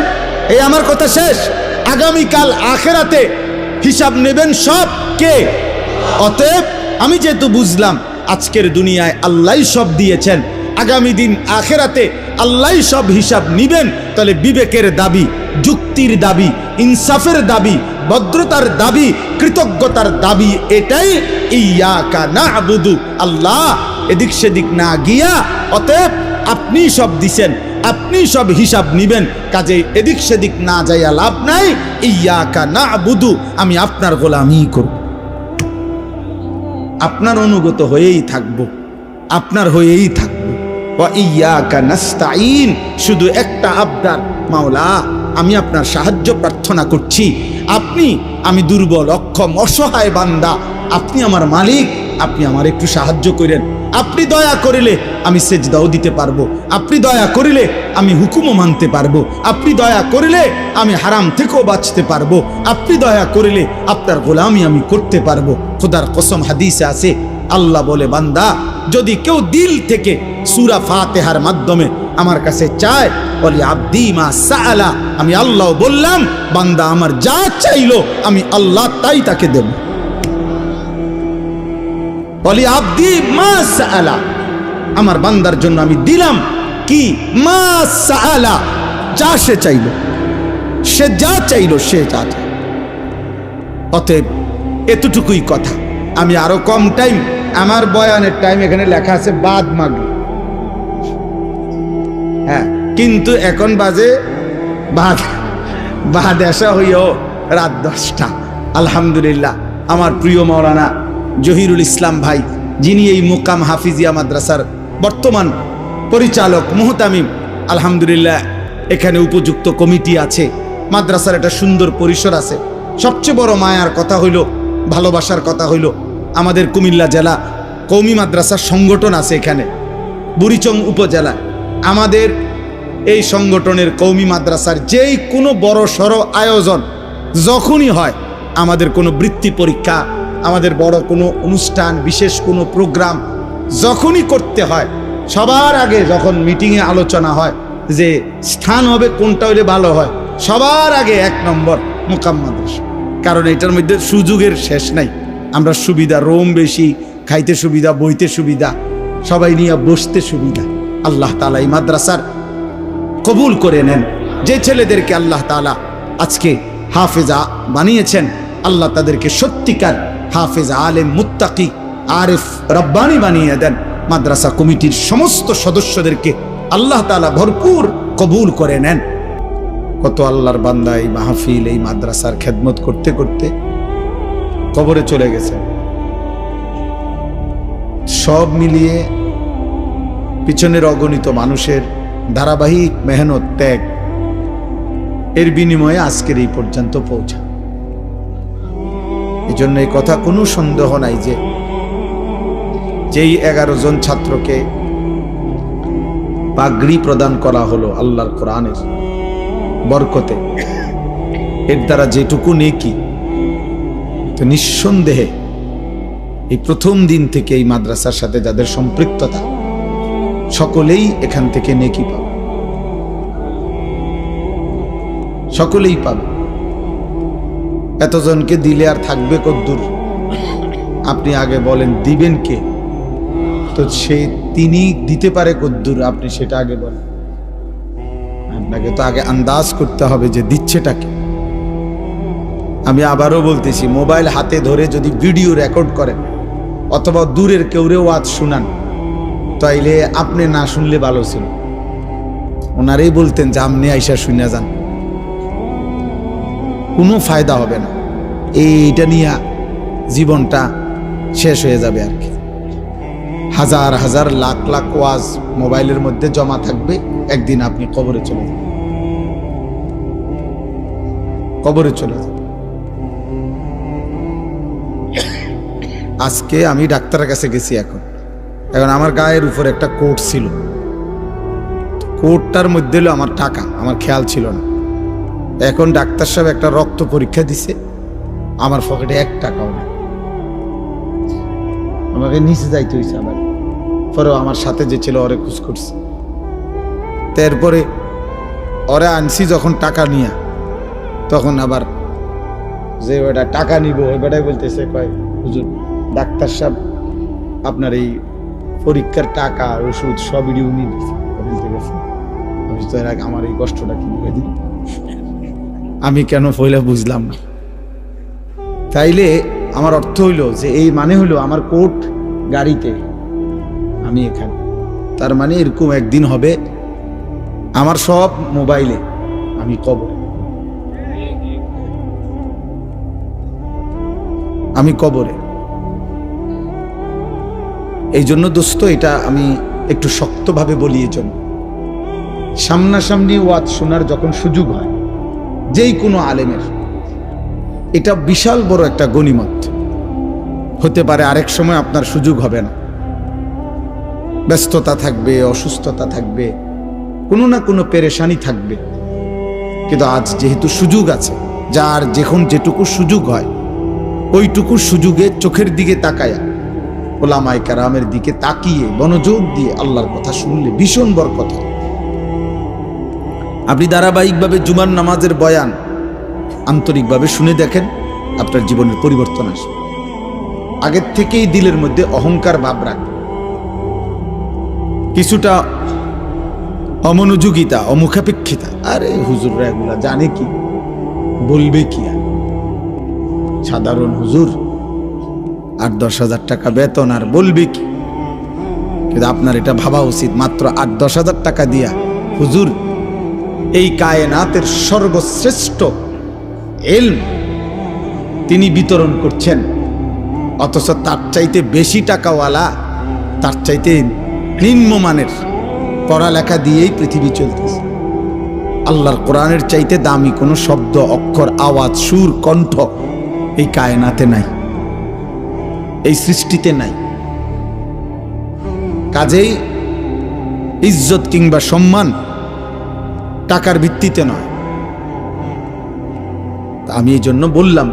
এই আমার কথা শেষ। আগামীকাল আখেরাতে হিসাব নেবেন সব কে? অতএব আমি যেহেতু বুঝলাম আজকের দুনিয়ায় আল্লাহই সব দিয়েছেন, আগামী দিন আখেরাতে আল্লাহই সব হিসাব নিবেন, তাহলে বিবেকের দাবি, যুক্তির দাবি, ইনসাফের দাবি, ভদ্রতার দাবি, কৃতজ্ঞতার দাবি এটাই, ইয়াকা না'বুদু, আল্লাহ এদিক সেদিক না গিয়া, অতএব আপনি সব দিছেন, আপনি সব হিসাব নিবেন, কাজে এদিক সেদিক না যাইয়া লাভ নাই। ইয়াকা না'বুদু, আমি আপনার গোলামি করব, আপনার অনুগত হয়েই থাকব, আপনার হয়েই থাকব। ওয়া ইয়াকা নাস্তাঈন, শুধু একটা আবদার, মাওলা আমি আপনার সাহায্য প্রার্থনা করছি। আপনি, আমি দুর্বল, অক্ষম, অসহায় বান্দা, আপনি আমার মালিক, আপনি আমার একটু সাহায্য করেন। আপনি দয়া করিলে আমি সেজদাও দিতে পারবো, আপনি দয়া করিলে আমি হুকুমও মানতে পারবো, আপনি দয়া করিলে আমি হারাম থেকেও বাঁচতে পারবো, আপনি দয়া করিলে আপনার গোলামি আমি করতে পারবো। খোদার কসম, হাদিসে আছে, আল্লাহ বলে, বান্দা যদি কেউ দিল থেকে সূরা ফাতিহার মাধ্যমে আমার কাছে চায়, বলি আব্দি মা সাআলা, আমি আল্লাহ বললাম বান্দা আমার যা চাইলো আমি আল্লাহ তাই তাকে দেব। বলি আব্দি মা সাআলা, আমার বান্দার জন্য আমি দিলাম কি, মা সাআলা, যা সে চাইলো, সে যা চাইলো, সে যা চাইল। অতএব এতটুকুই কথা। আমি আরো কম টাইম, আমার বয়ানের টাইম এখানে লেখা আছে বাদ মাগরিব, হ্যাঁ, কিন্তু এখন বাজে বাদ আসা হইও রাত 10টা। আলহামদুলিল্লাহ, আমার প্রিয় মাওলানা জহিরুল ইসলাম ভাই, যিনি এই মুকাম হাফিজিয়া মাদ্রাসার বর্তমান পরিচালক মুহতামিম, আলহামদুলিল্লাহ এখানে উপযুক্ত কমিটি আছে, মাদ্রাসার একটা সুন্দর পরিসর আছে। সবচেয়ে বড় মায়ার কথা হইল, ভালোবাসার কথা হইল, আমাদের কুমিল্লা জেলা কওমি মাদ্রাসার সংগঠন আছে এখানে বুড়িচং উপজেলা। আমাদের এই সংগঠনের কওমি মাদ্রাসার যেই কোনো বড় সড় আয়োজন যখনই হয়, আমাদের কোনো বৃত্তি পরীক্ষা, আমাদের বড় কোনো অনুষ্ঠান, বিশেষ কোনো প্রোগ্রাম যখনই করতে হয়, সবার আগে যখন মিটিংয়ে আলোচনা হয় যে স্থান হবে কোনটা হলে ভালো হয়, সবার আগে 1 নম্বর মুকাম মাদ্রাসা। কারণ এটার মধ্যে সুযোগের শেষ নাই। আমরা সুবিধা, রোম বেশি, খাইতে সুবিধা, বইতে সুবিধা, সবাই নিয়ে বসতে সুবিধা। আল্লাহ তাআলা এই মাদ্রাসার কবুল করে নেন। যে ছেলেদেরকে আল্লাহ তাআলা আজকে হাফেজা বানিয়েছেন, আল্লাহ তাদেরকে সত্যিকার হাফেজ, আলেম, মুত্তাকি, আরিফ, রব্বানি বানিয়ে দেন। মাদ্রাসা কমিটির সমস্ত সদস্যদেরকে আল্লাহ তাআলা ভরপুর কবুল করে নেন। কত আল্লাহর বান্দা এই মাহফিল, এই মাদ্রাসার খেদমত করতে করতে কবরে চলে গেছে। সব মিলিয়ে পিছনের অগণিত মানুষের ধারাবাহিক মেহনত, ত্যাগ, এর বিনিময়ে আজকের এই পর্যন্ত পৌঁছা। এই জন্য এই কথা কোনো সন্দেহ নাই যে যেই 11 জন ছাত্রকে পাগড়ি প্রদান করা হলো আল্লাহর কোরআনের বরকতে, এর দ্বারা যেটুকু নেকি, তো নিঃসন্দেহে এই প্রথম দিন থেকে এই মাদ্রাসার সাথে যাদের সম্পৃক্ততা, সকলেই এখান থেকে নেকি পাবে, সকলেই পাবে। এতজনকে দিলে আর থাকবে কদ্দুর? আপনি আগে বলেন, দিবেন কে? তো তিনি দিতে পারে কদ্দুর, আপনি সেটা আগে বলেন। আপনাকে তো আগে আন্দাজ করতে হবে যে দিচ্ছেটাকে। আমি আবারও বলতেছি, মোবাইল হাতে ধরে যদি ভিডিও রেকর্ড করেন অথবা দূরের কেউরে ওয়াজ শুনান, তাইলে আপনি না শুনলে ভালো ছিল। ওনারাই বলতেন যে আপনি আইসা শুনে যান, কোনো ফায়দা হবে না, এইটা নিয়ে জীবনটা শেষ হয়ে যাবে আর কি। হাজার হাজার লাখ লাখ ওয়াজ মোবাইলের মধ্যে জমা থাকবে, একদিন আপনি কবরে চলে যাবেন, কবরে চলে যাবেন। আজকে আমি ডাক্তারের কাছে গেছি, এখন আমার গায়ের উপর একটা কোট ছিল, কোটটার মধ্যে হলো আমার টাকা, আমার খেয়াল ছিল না। এখন ডাক্তার সাহেব একটা রক্ত পরীক্ষা দিছে, আমার পকেটে 1 টাকাও নেই। আমাকে নিচে যাইতে হয়েছে আবার, পরেও আমার সাথে যে ছিল ওরে খুশ করছে। তারপরে ওরে আনছি যখন টাকা নিয়ে, তখন আবার যে ওটা টাকা নিব ওই বেটাই বলতেছে, কয় হুজুর ডাক্তার সাহেব আপনার এই পরীক্ষার টাকা, ওষুধ সবই উনি দিচ্ছে। আমি তো এর আগে আমার এই কষ্টটা কি দিই, আমি কেন পয়লা বুঝলাম না। তাইলে আমার অর্থ হইল যে এই মানে হলো আমার কোট গাড়িতে, আমি এখানে। তার মানে এরকম একদিন হবে আমার সব মোবাইলে, আমি কবরে, আমি কবরে। এই জন্য দোস্ত, এটা আমি একটু শক্তভাবে বলি। এই জন্য সামনাসামনি ওয়াজ শোনার যখন সুযোগ হয় যেই কোনো আলেমের, এটা বিশাল বড় একটা গনিমত। হতে পারে আরেক সময় আপনার সুযোগ হবে না, ব্যস্ততা থাকবে, অসুস্থতা থাকবে, কোনো না কোনো পেরেশানি থাকবে, কিন্তু আজ যেহেতু সুযোগ আছে, যার যখন যেটুকু সুযোগ হয় ওইটুকু সুযোগে চোখের দিকে তাকায়া, ওলামায়ে কেরামের দিকে তাকিয়ে মনোযোগ দিয়ে আল্লাহর কথা শুনলে ভীষণ বরকত হয়। আপনি ধারাবাহিকভাবে জুমার নামাজের বয়ান আন্তরিকভাবে শুনে দেখেন, আপনার জীবনের পরিবর্তন আসবে। আগের থেকেই দিলের মধ্যে অহংকার ভাব রাখবে, কিছুটা অমনোযোগিতা, অমুখাপেক্ষিতা, আরে হুজুররা এগুলা জানে কি, বলবে কি, আর সাধারণ হুজুর 8-10 হাজার টাকা বেতন, আর বলবে কি। কিন্তু আপনার এটা ভাবা উচিত, মাত্র 8-10 হাজার টাকা দিয়া হুজুর এই কায়নাতের সর্বশ্রেষ্ঠ ইলম তিনি বিতরণ করছেন, অথচ তার চাইতে বেশি টাকাওয়ালা, তার চাইতে নিম্নমানের পড়ালেখা দিয়েই পৃথিবী চলতেছে। আল্লাহর কোরআনের চাইতে দামি কোনো শব্দ, অক্ষর, আওয়াজ, সুর, কণ্ঠ এই কায়নাতে নাই, এই সৃষ্টিতে নাই। কাজেই ইজ্জত কিংবা সম্মান টাকার ভিত্তিতে নয়। আমি এই জন্য বললাম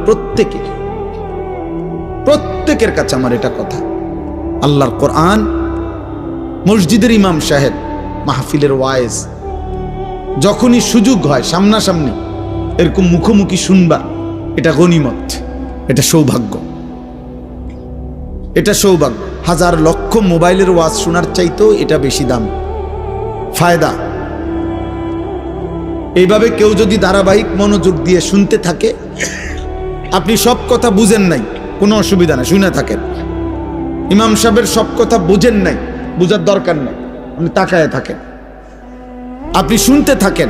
প্রত্যেকের কাছে আমার এটা কথা, আল্লাহর কোরআন, মসজিদের ইমাম সাহেব, মাহফিলের ওয়াইজ, যখনই সুযোগ হয় সামনাসামনি এরকম মুখোমুখি শুনবা, এটা গনিমত, এটা সৌভাগ্য, এটা সৌভাগ্য। হাজার লক্ষ মোবাইলের ওয়াজ শোনার চাইতেও এটা বেশি দাম, ফায়দা। এইভাবে কেউ যদি ধারাবাহিক মনোযোগ দিয়ে শুনতে থাকে, আপনি সব কথা বুঝেন নাই, কোনো অসুবিধা নাই, শুনে থাকেন। ইমাম সাহেবের সব কথা বুঝেন নাই, বুঝার দরকার নাই, আপনি তাকায় থাকেন, আপনি শুনতে থাকেন।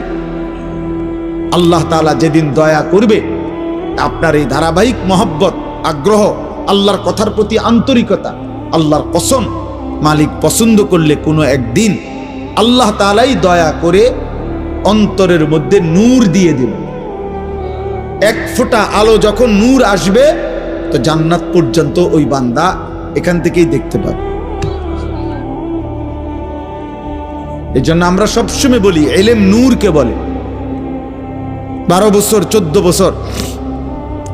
আল্লাহ তাআলা যেদিন দয়া করবে, আপনার এই ধারাবাহিক মহব্বত, আগ্রহ, আল্লাহর কথার প্রতি আন্তরিকতা, আল্লাহর কসম, মালিক পছন্দ করলে কোনো একদিন আল্লাহ তাআলাই দয়া করে অন্তরের মধ্যে নূর দিয়ে দিল। এক ফোঁটা আলো যখন নূর আসবে, তো জান্নাত পর্যন্ত ওই বান্দা এখান থেকেই দেখতে পাবে। এই জন্য আমরা সবসময় বলি, ইলম নূরকে বলে। 12 বছর, 14 বছর,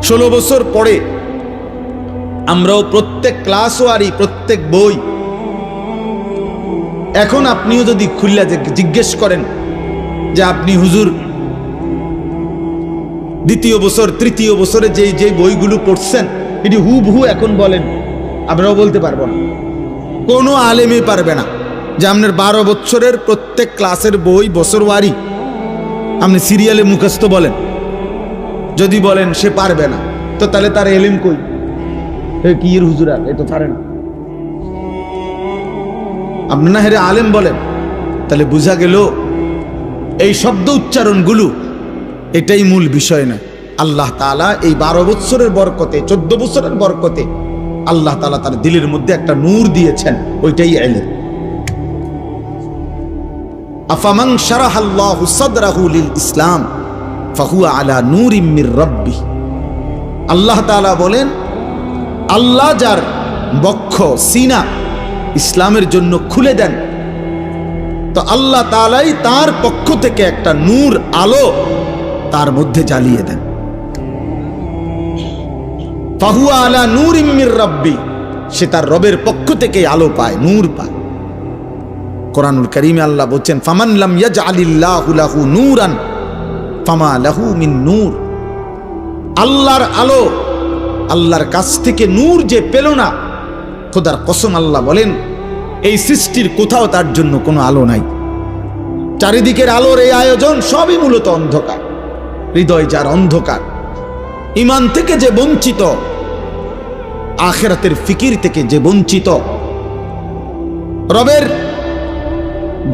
16 বছর পরে আমরাও প্রত্যেক ক্লাসও আরি, প্রত্যেক বই। এখন আপনিও যদি খুললা জিজ্ঞেস করেন যে আপনি হুজুর দ্বিতীয় বছর, তৃতীয় বছরে যে বইগুলো পড়ছেন, এটি হুবহু এখন বলেন, আমরাও বলতে পারবো না, কোনো আলেমই পারবে না যে আপনার 12 বছরের প্রত্যেক ক্লাসের বই বছর ওয়ারি আপনি সিরিয়ালে মুখস্থ বলেন। যদি বলেন সে পারবে না, তো তাহলে তার এলিম কই? কি এর হুজুর, আর এ তো পারে না। আপনি না হেরে আলেম বলেন, তাহলে বোঝা গেল এই শব্দ উচ্চারণগুলো এটাই মূল বিষয় না। আল্লাহ তাআলা এই 12 বছরের বরকতে, 14 বছরের বরকতে আল্লাহ তাআলা তার দিলের মধ্যে একটা নূর দিয়েছেন, ওইটাই ইলম। আফামান শারাহাল্লাহু সাদরাহু লিল ইসলাম ফাহুয়া আলা নূরিম মির রাব্বিহ। আল্লাহ তাআলা বলেন, আল্লাহ যার বক্ষ, সিনা ইসলামের জন্য খুলে দেন, তো আল্লাহ তাআলাই তার পক্ষ থেকে একটা নূর, আলো তার মধ্যে জ্বালিয়ে দেন। ফাহুয়া আলা নূরিম মির রাব্বি, সে তার রবের পক্ষ থেকে আলো পায়, নূর পায়। কোরআনুল কারীমে আল্লাহ বলছেন, ফামান লাম ইয়াজআলিল্লাহু লাহু নূরান ফামা লাহু মিন নূর। আল্লাহর আলো, আল্লাহর কাছ থেকে নূর যে পেল না, খোদার কসম আল্লাহ বলেন এই সৃষ্টির কোথাও তার জন্য কোনো আলো নাই। চারিদিকের আলোর এই আয়োজন সবই মূলত অন্ধকার। হৃদয় যার অন্ধকার, ঈমান থেকে যে বঞ্চিত, আখিরাতের ফিকির থেকে যে বঞ্চিত, রবের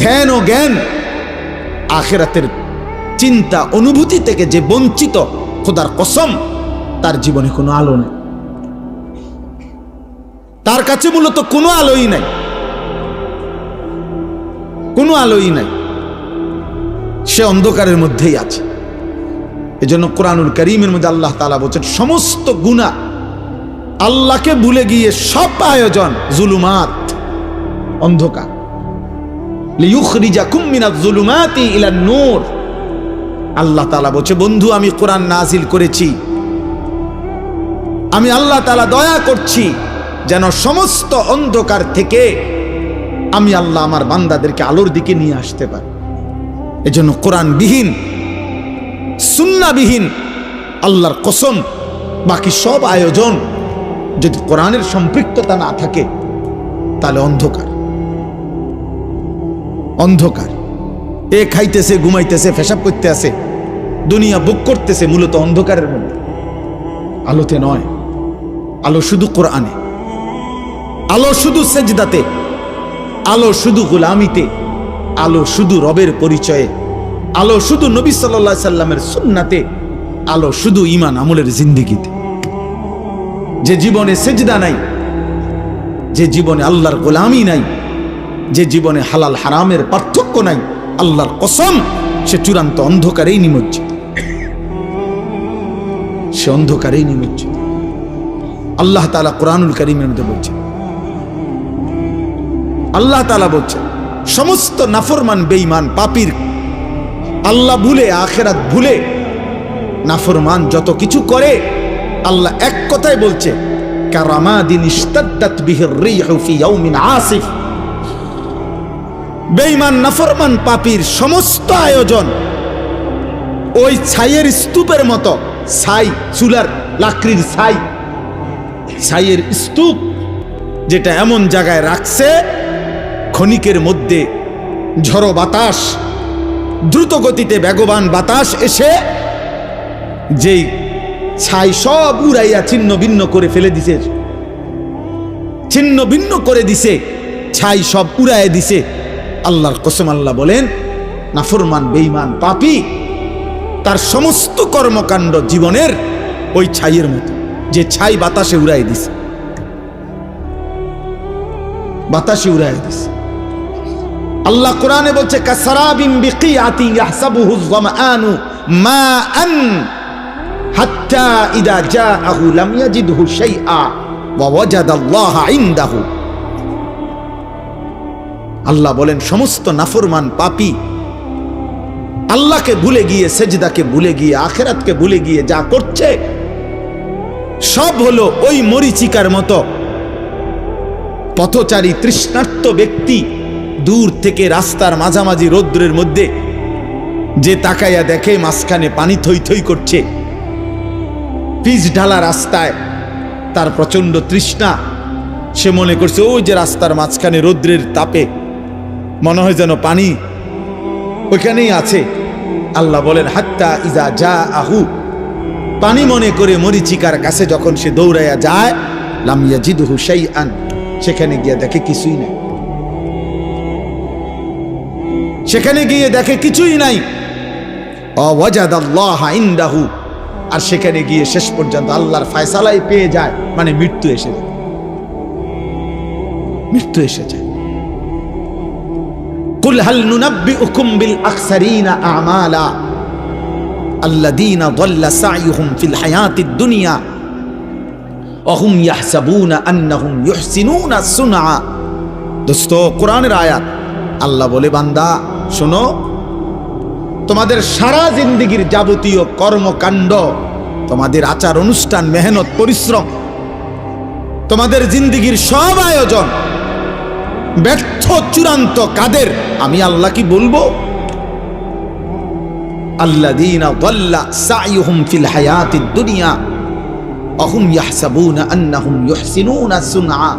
ধ্যান ও জ্ঞান, আখিরাতের চিন্তা অনুভূতি থেকে যে বঞ্চিত, খোদার কসম তার জীবনে কোনো আলো নেই, তার কাছে মূলত কোনো আলোই নাই, কোনো আলোই নাই, সে অন্ধকারের মধ্যেই আছে। এজন্য কোরআনুল কারীমের মধ্যে আল্লাহ তাআলা বলেছেন সমস্ত গুনাহ আল্লাহকে ভুলে গিয়ে সব আয়োজন জুলুমাত, অন্ধকার, লিইখরিজাকুম মিনাজ জুলুমাতি ইলান নূর। আল্লাহ তাআলা বলছে বন্ধু আমি কোরআন নাজিল করেছি, আমি আল্লাহ তাআলা দয়া করছি যেন সমস্ত অন্ধকার থেকে আমি আল্লাহ আমার বান্দাদেরকে আলোর দিকে নিয়ে আসতে পারি। এজন্য কোরআনবিহীন সুন্নাহবিহীন আল্লাহর কসম বাকি সব আয়োজন যদি কোরআনের সম্পৃক্ততা না থাকে তাহলে অন্ধকার, অন্ধকার। এ খাইতেছে, ঘুমাইতেছে, পেশাব করতে আছে, দুনিয়া ভোগ করতেছে, মূলত অন্ধকারের মধ্যে, আলোতে নয়। আলো শুধু কোরআনে, আলো শুধু সেজদাতে, আলো শুধু গোলামিতে, আলো শুধু রবের পরিচয়ে, আলো শুধু নবী সাল্লাল্লাহু আলাইহি সাল্লামের সুন্নাতে, আলো শুধু ঈমান আমলের জিন্দেগিতে। যে জীবনে সেজদা নাই, যে জীবনে আল্লাহর গোলামি নাই, যে জীবনে হালাল হারামের পার্থক্য নাই, আল্লাহর কসম সে চূড়ান্ত অন্ধকারেই নিমজ্জিত, সে অন্ধকারেই নিমজ্জিত। আল্লাহ তাআলা কোরআনুল কারীমের মধ্যে বলছেন, আল্লাহ তাআলা বলছেন সমস্ত নাফরমান বেঈমান পাপীর আল্লাহ ভুলে, আখিরাত ভুলে নাফরমান যত কিছু করে আল্লাহ এক কথাই বলছে কারামাদিন ইশতাদ্দাত বিহির রিহু ফি ইয়াউমিন আসিফ। বেঈমান নাফরমান পাপীর সমস্ত আয়োজন ওই ছাইয়ের স্তূপের মতো, ছাই চুলার লাকড়ির ছাই, ছাইয়ের স্তূপ যেটা এমন জায়গায় রাখছে ক্ষণিকের মধ্যে ঝড়ো বাতাস, দ্রুত গতিতে বেগবান বাতাস এসে যেই ছাই সব উড়াইয়া ছিন্ন ভিন্ন করে ফেলে দিছে, ছিন্ন ভিন্ন করে দিছে, ছাই সব উড়াইয়া দিছে। আল্লাহর কসম আল্লাহ বলেন নাফরমান বেঈমান পাপী তার সমস্ত কর্মকাণ্ড জীবনের ওই ছাইয়ের মতো, যে ছাই বাতাসে উড়াই দিছে, বাতাসে উড়াই দিছে। আল্লাহ কোরআনে বলছে কাসারাবিন বিকিয়াতি ইয়াহসাবুহু যামআনু মাআন হাত্তা ইযা জাআহু লাম ইয়াজিদহু শাইআ ওয়া ওয়াজাদাল্লাহা ইনদাহু। আল্লাহ বলেন সমস্ত নাফরমান পাপী আল্লাহকে ভুলে গিয়ে, সেজদাকে ভুলে গিয়ে, আখিরাতকে ভুলে গিয়ে যা করছে সব হলো ওই মরিচিকার মতো। পথচারী তৃষ্ণার্ত ব্যক্তি দূর থেকে রাস্তার মাঝামাঝি রৌদ্রের মধ্যে যে তাকাইয়া দেখে মাঝখানে পানি থই থই করছে, পিচ ঢালা রাস্তায়, তার প্রচন্ড তৃষ্ণা, সে মনে করছে ওই যে রাস্তার মাঝখানে রৌদ্রের তাপে মনে হয় যেন পানি ওইখানেই আছে। আল্লাহ বলেন হাত্তা ইজা জাআহু, পানি মনে করে মরিচিকার কাছে যখন সে দৌড়াইয়া যায়, লাম ইয়াজিদহু শাইআন, সেখানে গিয়ে দেখে কিছুই নাই, সেখানে গিয়ে দেখে কিছুই নাই। ওয়াজাদাল্লাহা ইনদাহু, আর সেখানে গিয়ে শেষ পর্যন্ত আল্লাহর ফয়সালাই পেয়ে যায়, মানে মৃত্যু এসে যায়, মৃত্যু এসে যায়। কুল হাল নুনাব্বিউকুম বিল আখসারিনা আমালা আল্লাযীনা যাল্লা সা'য়ুহুম ফিল হায়াতিদ দুনিয়া ওয়া হুম ইয়াহসাবুনা আন্নাহুম ইউহসিনুনা সুনআ। দোস্ত কোরআনের আয়াত, আল্লাহ বলে বান্দা শোনো, তোমাদের সারা জিন্দেগীর যাবতীয় কর্মকাণ্ড, তোমাদের আচার অনুষ্ঠান, মেহনত, পরিশ্রম, তোমাদের জিন্দেগীর সব আয়োজন ব্যর্থ চূড়ান্ত কাদের, আমি আল্লাহ কি বলবো? আল্লাযীনা যাল্লা সা'য়ুহুম ফিল হায়াতিদ দুনিয়া ওয়া হুম ইয়াহসাবুনা আন্নাহুম ইউহসিনুনা সুনআ।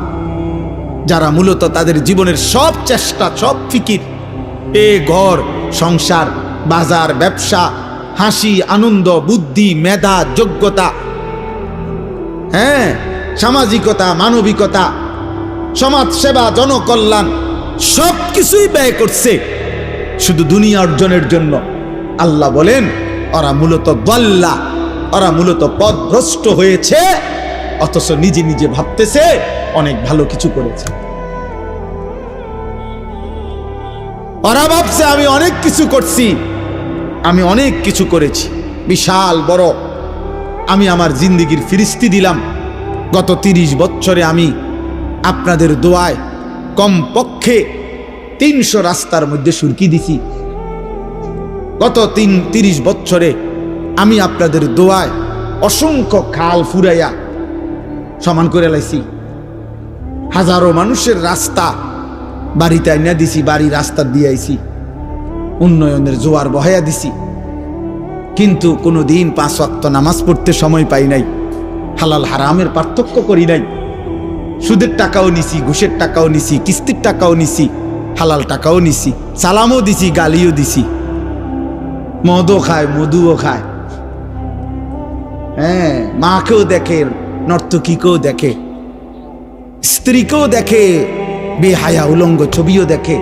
যারা মূলত তাদের জীবনের সব চেষ্টা, সব ফিকির, ঘর সংসার, বাজার, ব্যবসা, হাসি, আনন্দ, বুদ্ধি, মেধা, যোগ্যতা, সামাজিকতা, মানবিকতা, সমাজ সেবা, জনকল্যাণ, সব কিছুই ব্যয় করছে শুধু দুনিয়া অর্জনের জন্য। আল্লাহ বলেন ওরা মূলত দাল্লা, ওরা মূলত পথভ্রষ্ট হয়েছে, অথচ নিজে নিজে ভাবতেছে অনেক ভালো কিছু করেছে। ওরা ভাবছে আমি অনেক কিছু করছি, আমি অনেক কিছু করেছি, বিশাল বড়। আমি আমার জিন্দেগির ফিরিস্তি দিলাম। গত 30 বছরে আমি আপনাদের দোয়ায় কমপক্ষে 300 রাস্তার মধ্যে সুরকি দিছি। গত 30 বছরে আমি আপনাদের দোয়ায় অসংখ্য খাল ফুরাইয়া সমান করে লাইছি। হাজারো মানুষের রাস্তা বাড়িতে আইনা দিছি, বাড়ি রাস্তা দিয়ে আইছি, উন্নয়নের জোয়ার বহাইয়া দিছি। কিন্তু কোনোদিন 5 ওয়াক্ত নামাজ পড়তে সময় পাই নাই, হালাল হারামের পার্থক্য করি নাই। সুদের টাকাও নিছি, ঘুষের টাকাও নিছি, কিস্তির টাকাও নিছি, হালাল টাকাও নিছি, সালামও দিছি, গালিও দিছি, মদও খায়, মধুও খায়। হ্যাঁ, মাকেও দেখে, নর্তকীকেও দেখে, স্ত্রীকেও দেখে, বেহায়া উলঙ্গ ছবিও দেখে।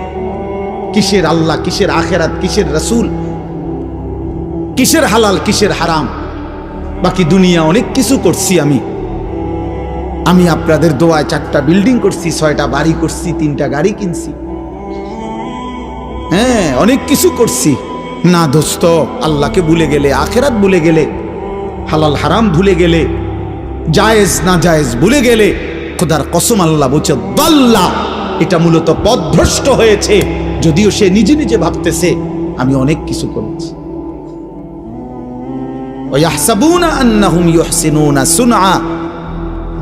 কিসের আল্লাহ, কিসের আখেরাত, কিসের রাসূল, কিসের হালাল, কিসের হারাম। বাকি দুনিয়া অনেক কিছু করছি আমি আপনাদের দোয়ায় 4টা বিল্ডিং করছি, 6টা বাড়ি করছি, 3টা গাড়ি কিনছি। হ্যাঁ, অনেক কিছু করছি। না দোস্ত, আল্লাহকে ভুলে গেলে, আখেরাত ভুলে গেলে, হালাল হারাম ভুলে গেলে, জায়েজ না জায়েজ ভুলে গেলে, খোদার কসম আল্লাহ বলছে দাল্লা, এটা মূলত পথভ্রষ্ট হয়েছে। যদিও সে নিজে নিজে ভাবতেছে আমি অনেক কিছু করেছি। ওয়াহসাবুনা আন্নাহুম ইউহসিনুনা সুনআ,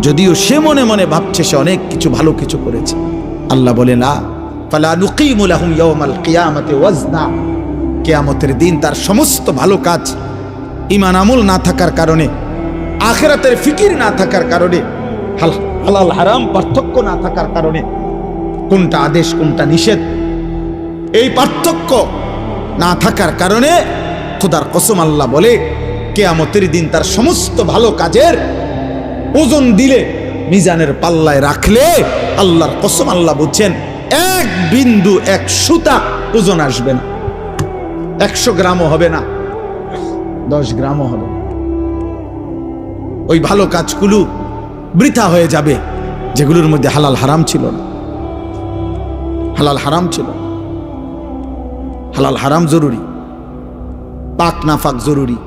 যদিও সে মনে মনে ভাবছে সে অনেক কিছু ভালো কিছু করেছে। আল্লাহ বলে না, ফালা নুকিমু লাহুম ইয়াওমাল কিয়ামাতি ওয়াজনা, কিয়ামতের দিন তার সমস্ত ভালো কাজ, ঈমান আমল না থাকার কারণে, আখিরাতের ফিকির না থাকার কারণে, হালাল হারাম পার্থক্য না থাকার কারণে, কোনটা আদেশ কোনটা নিষেধ এই পার্থক্য না থাকার কারণে খোদার কসম আল্লাহ বলে কিয়ামতের দিন তার সমস্ত ভালো কাজের ওজন দিলে, মিজানের পাল্লায় রাখলে, আল্লাহর কসম আল্লাহ বলছেন 1 বিন্দু 1 সুতা ওজন আসবে না। 100 গ্রামও হবে না, 10 গ্রামও হবে না। ওই ভালো কাজগুলো বৃথা হয়ে যাবে যেগুলোর মধ্যে হালাল হারাম ছিল না। হালাল হারাম ছিল, হালাল হারাম জরুরি, পাক না পাক জরুরি,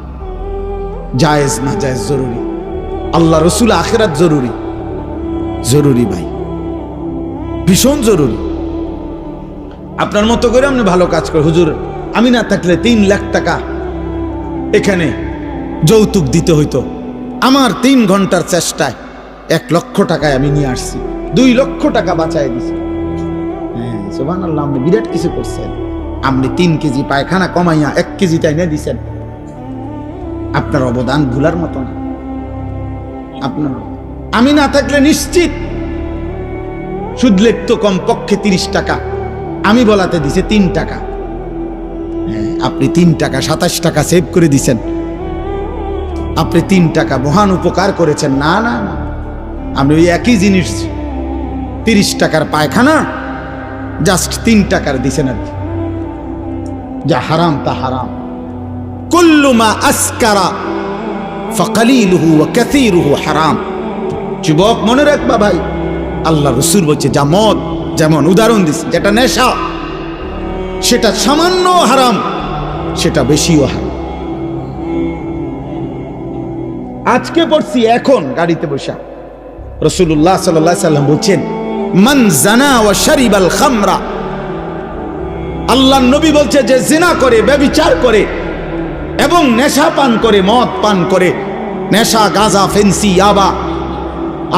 জায়েজ না জায়েজ জরুরি, আল্লাহ রসুল আখিরাত জরুরি, জরুরি ভাই, ভীষণ জরুরি। আপনার মতো করে আপনি ভালো কাজ করে, হুজুর আমি না থাকলে 3 লাখ টাকা এখানে যৌতুক দিতে হইতো, আমার 3 ঘন্টার চেষ্টায় 1 লক্ষ টাকায় আমি নিয়ে আসছি, 2 লক্ষ টাকা বাঁচাই দিছি। হ্যাঁ, সুবহানাল্লাহ, আপনি বিরাট কিছু করছেন। আপনি 3 কেজি পায়খানা কমাইয়া 1 কেজি তাই না দিছেন। আপনার অবদান ভুলার মতো না। আপনার, আমি না থাকলে নিশ্চিত সুদ লিখতো কমপক্ষে 30 টাকা, আমি বলাতে দিছে 3 টাকা। আপনি 3 টাকা 27 টাকা সেভ করে দিছেন। আপনি 3 টাকা মহান উপকার করেছেন। না না না, আপনি ওই একই জিনিস 30 টাকার পায়খানা জাস্ট 3 টাকার দিছেন আর কি। যা হারাম তা হারাম। কুল্লু মা আসকারা ফাকালিলুহু ওয়া কাসীরুহু হারাম। যুবক মনে রাখবা ভাই, আল্লাহ রাসূল বলছে যা মদ, যেমন উদাহরণ দিচ্ছে, যেটা নেশা সেটা সামান্য হারাম, সেটা বেশিও হারাম। আজকে পড়ছি এখন গাড়িতে বসা, রাসূলুল্লাহ সাল্লাল্লাহু আলাইহি সাল্লাম বলছেন মান জানা ওয়া শারিবাল খামরা, আল্লাহর নবী বলছে যে জিনা করে, ব্যভিচার করে এবং নেশা পান করে, মদ পান করে, নেশা, গাঁজা, ফেন্সি, ইয়াবা,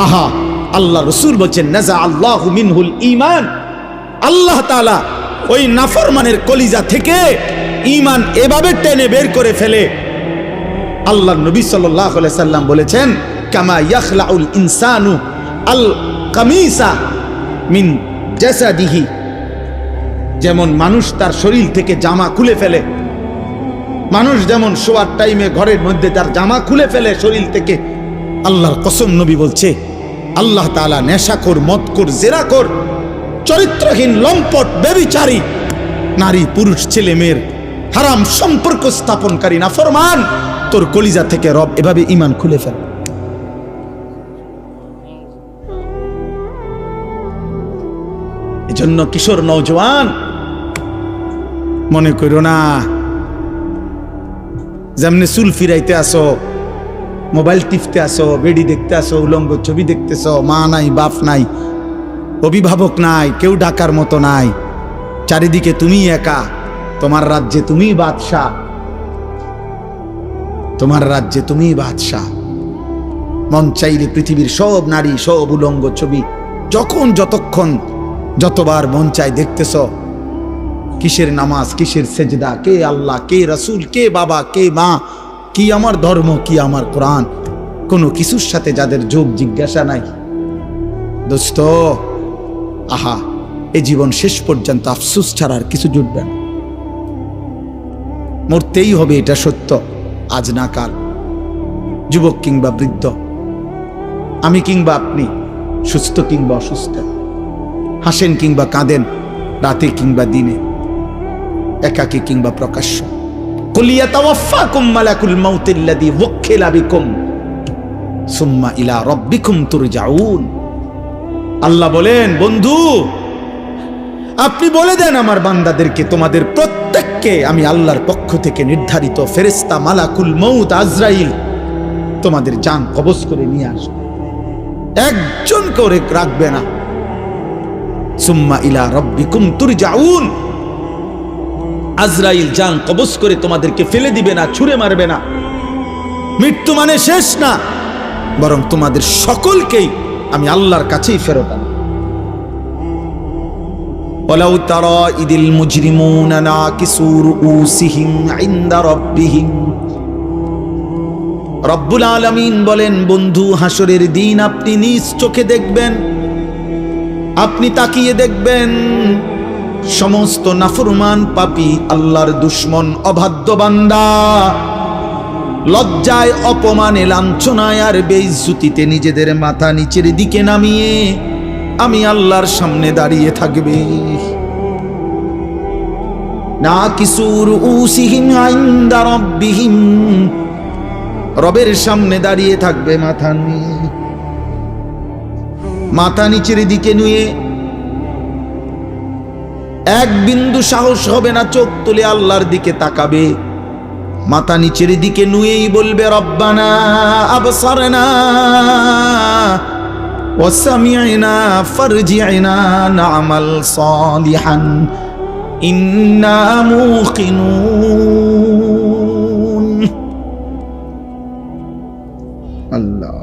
আহা, আল্লাহ রাসূল বলছেন নাজা আল্লাহু মিনহুল ঈমান, আল্লাহ তাআলা ওই নাফরমানের কলিজা থেকে ঈমান এভাবে টেনে বের করে ফেলে। আল্লাহর নবী সাল্লাল্লাহু আলাইহি সাল্লাম বলেছেন কামা ইয়াখলাউল ইনসানু আল কামিসা মিন জাসাদিহি, যেমন মানুষ তার শরীর থেকে জামা খুলে ফেলে, মানুষ যেমন শোয়ার টাইমে ঘরের মধ্যে তার জামা খুলে ফেলে শরীর থেকে, আল্লাহর কসম নবী বলছে আল্লাহ তাআলা নেশাখোর, মদখোর, জেনাখোর চরিত্রহীন লম্পট ব্যভিচারী নারী পুরুষ ছেলে মেয়ের হারাম সম্পর্ক স্থাপনকারী নাফরমান তোর কলিজা থেকে রব এভাবে ঈমান খুলে ফেল। এজন্য কিশোর নওজোয়ান মনে করো না যেমনি চুল ফিরাইতে আসো, মোবাইল টিপতে আসো, বেডি দেখতে আসো, উলঙ্গ ছবি দেখতেছ, মা নাই, বাপ নাই, অভিভাবক নাই, কেউ ডাকার মতো নাই, চারিদিকে তুমি একা, তোমার রাজ্যে তুমি বাদশাহ, তোমার রাজ্যে তুমি বাদশাহ। মন চাইলে পৃথিবীর সব নারী, সব উলঙ্গ ছবি যখন যতক্ষণ যতবার মন চাই দেখতেছ। কিসের নামাজ, কিসের সেজদা, কে আল্লাহ, কে রাসূল, কে বাবা, কে মা, কি আমার ধর্ম, কি আমার কোরআন, কোনো কিছুর সাথে যাদের যোগ জিজ্ঞাসা নাই। দোস্ত আহা, এ জীবন শেষ পর্যন্ত আফসোস ছাড়া আর কিছু জুটবে না। মরতেই হবে, এটা সত্য, আজ না কাল। যুবক কিংবা বৃদ্ধ, আমি কিংবা আপনি, সুস্থ কিংবা অসুস্থ, হাসেন কিংবা কাঁদেন, রাতে কিংবা দিনে, একাকী কিংবা প্রকাশ্য। কুল ইয়াতাওয়াফাকুম মালাকুল মাউতিল্লাযী ওয়াক্কিলা বিকুম সুম্মা ইলা রাব্বিকুম তুরজাউন। আল্লাহ বলেন, বন্ধু আপনি বলে দেন আমার বান্দাদেরকে, তোমাদের প্রত্যেককে আমি আল্লাহর পক্ষ থেকে নির্ধারিত ফেরেশতা মালাকুল মউত আজরাইল তোমাদের জান কবজ করে নিয়ে আসবে, একজন করে রাখবে না। সুম্মা ইলা রাব্বিকুম তুরজাউন, আজরাইল জান কবজ করে তোমাদেরকে ফেলে দিবে না, ছুঁড়ে মারবে না। মৃত্যু মানে শেষ না, বরং তোমাদের সকলকেই আমি আল্লাহর কাছেই ফেরত আনব। ওয়ালাউ তারা ইদিল মুজরিমুনা নাকিসু রুউসিহিম ইনদা রাব্বিহিম। রব্বুল আলামিন বলেন, বন্ধু হাসরের দিন আপনি নিজ চোখে দেখবেন, আপনি তাকিয়ে দেখবেন সমস্ত নাফরমান পাপী, আল্লাহর দুশমন, অবাধ্য বান্দা লজ্জায়, অপমানে, লাঞ্ছনায় আর বেইজ্জতিতে নিজেদের মাথা নিচের দিকে নামিয়ে আমি আল্লাহর সামনে দাঁড়িয়ে থাকবে। নাকিসু রুউসিহিম ইনদা রাব্বিহিম, রবের সামনে দাঁড়িয়ে থাকবে মাথা নিয়ে, মাথা নিচের দিকে নুয়ে, এক বিন্দু সাহস হবে না চোখ তুলে আল্লাহর দিকে তাকাবে। মাথা নিচের দিকে নুয়েই বলবে, রব্বানা আবসারনা ওয়া সামি'না ফারজি'না না'মাল সালিহান ইন্না মুকিনুন। আল্লাহ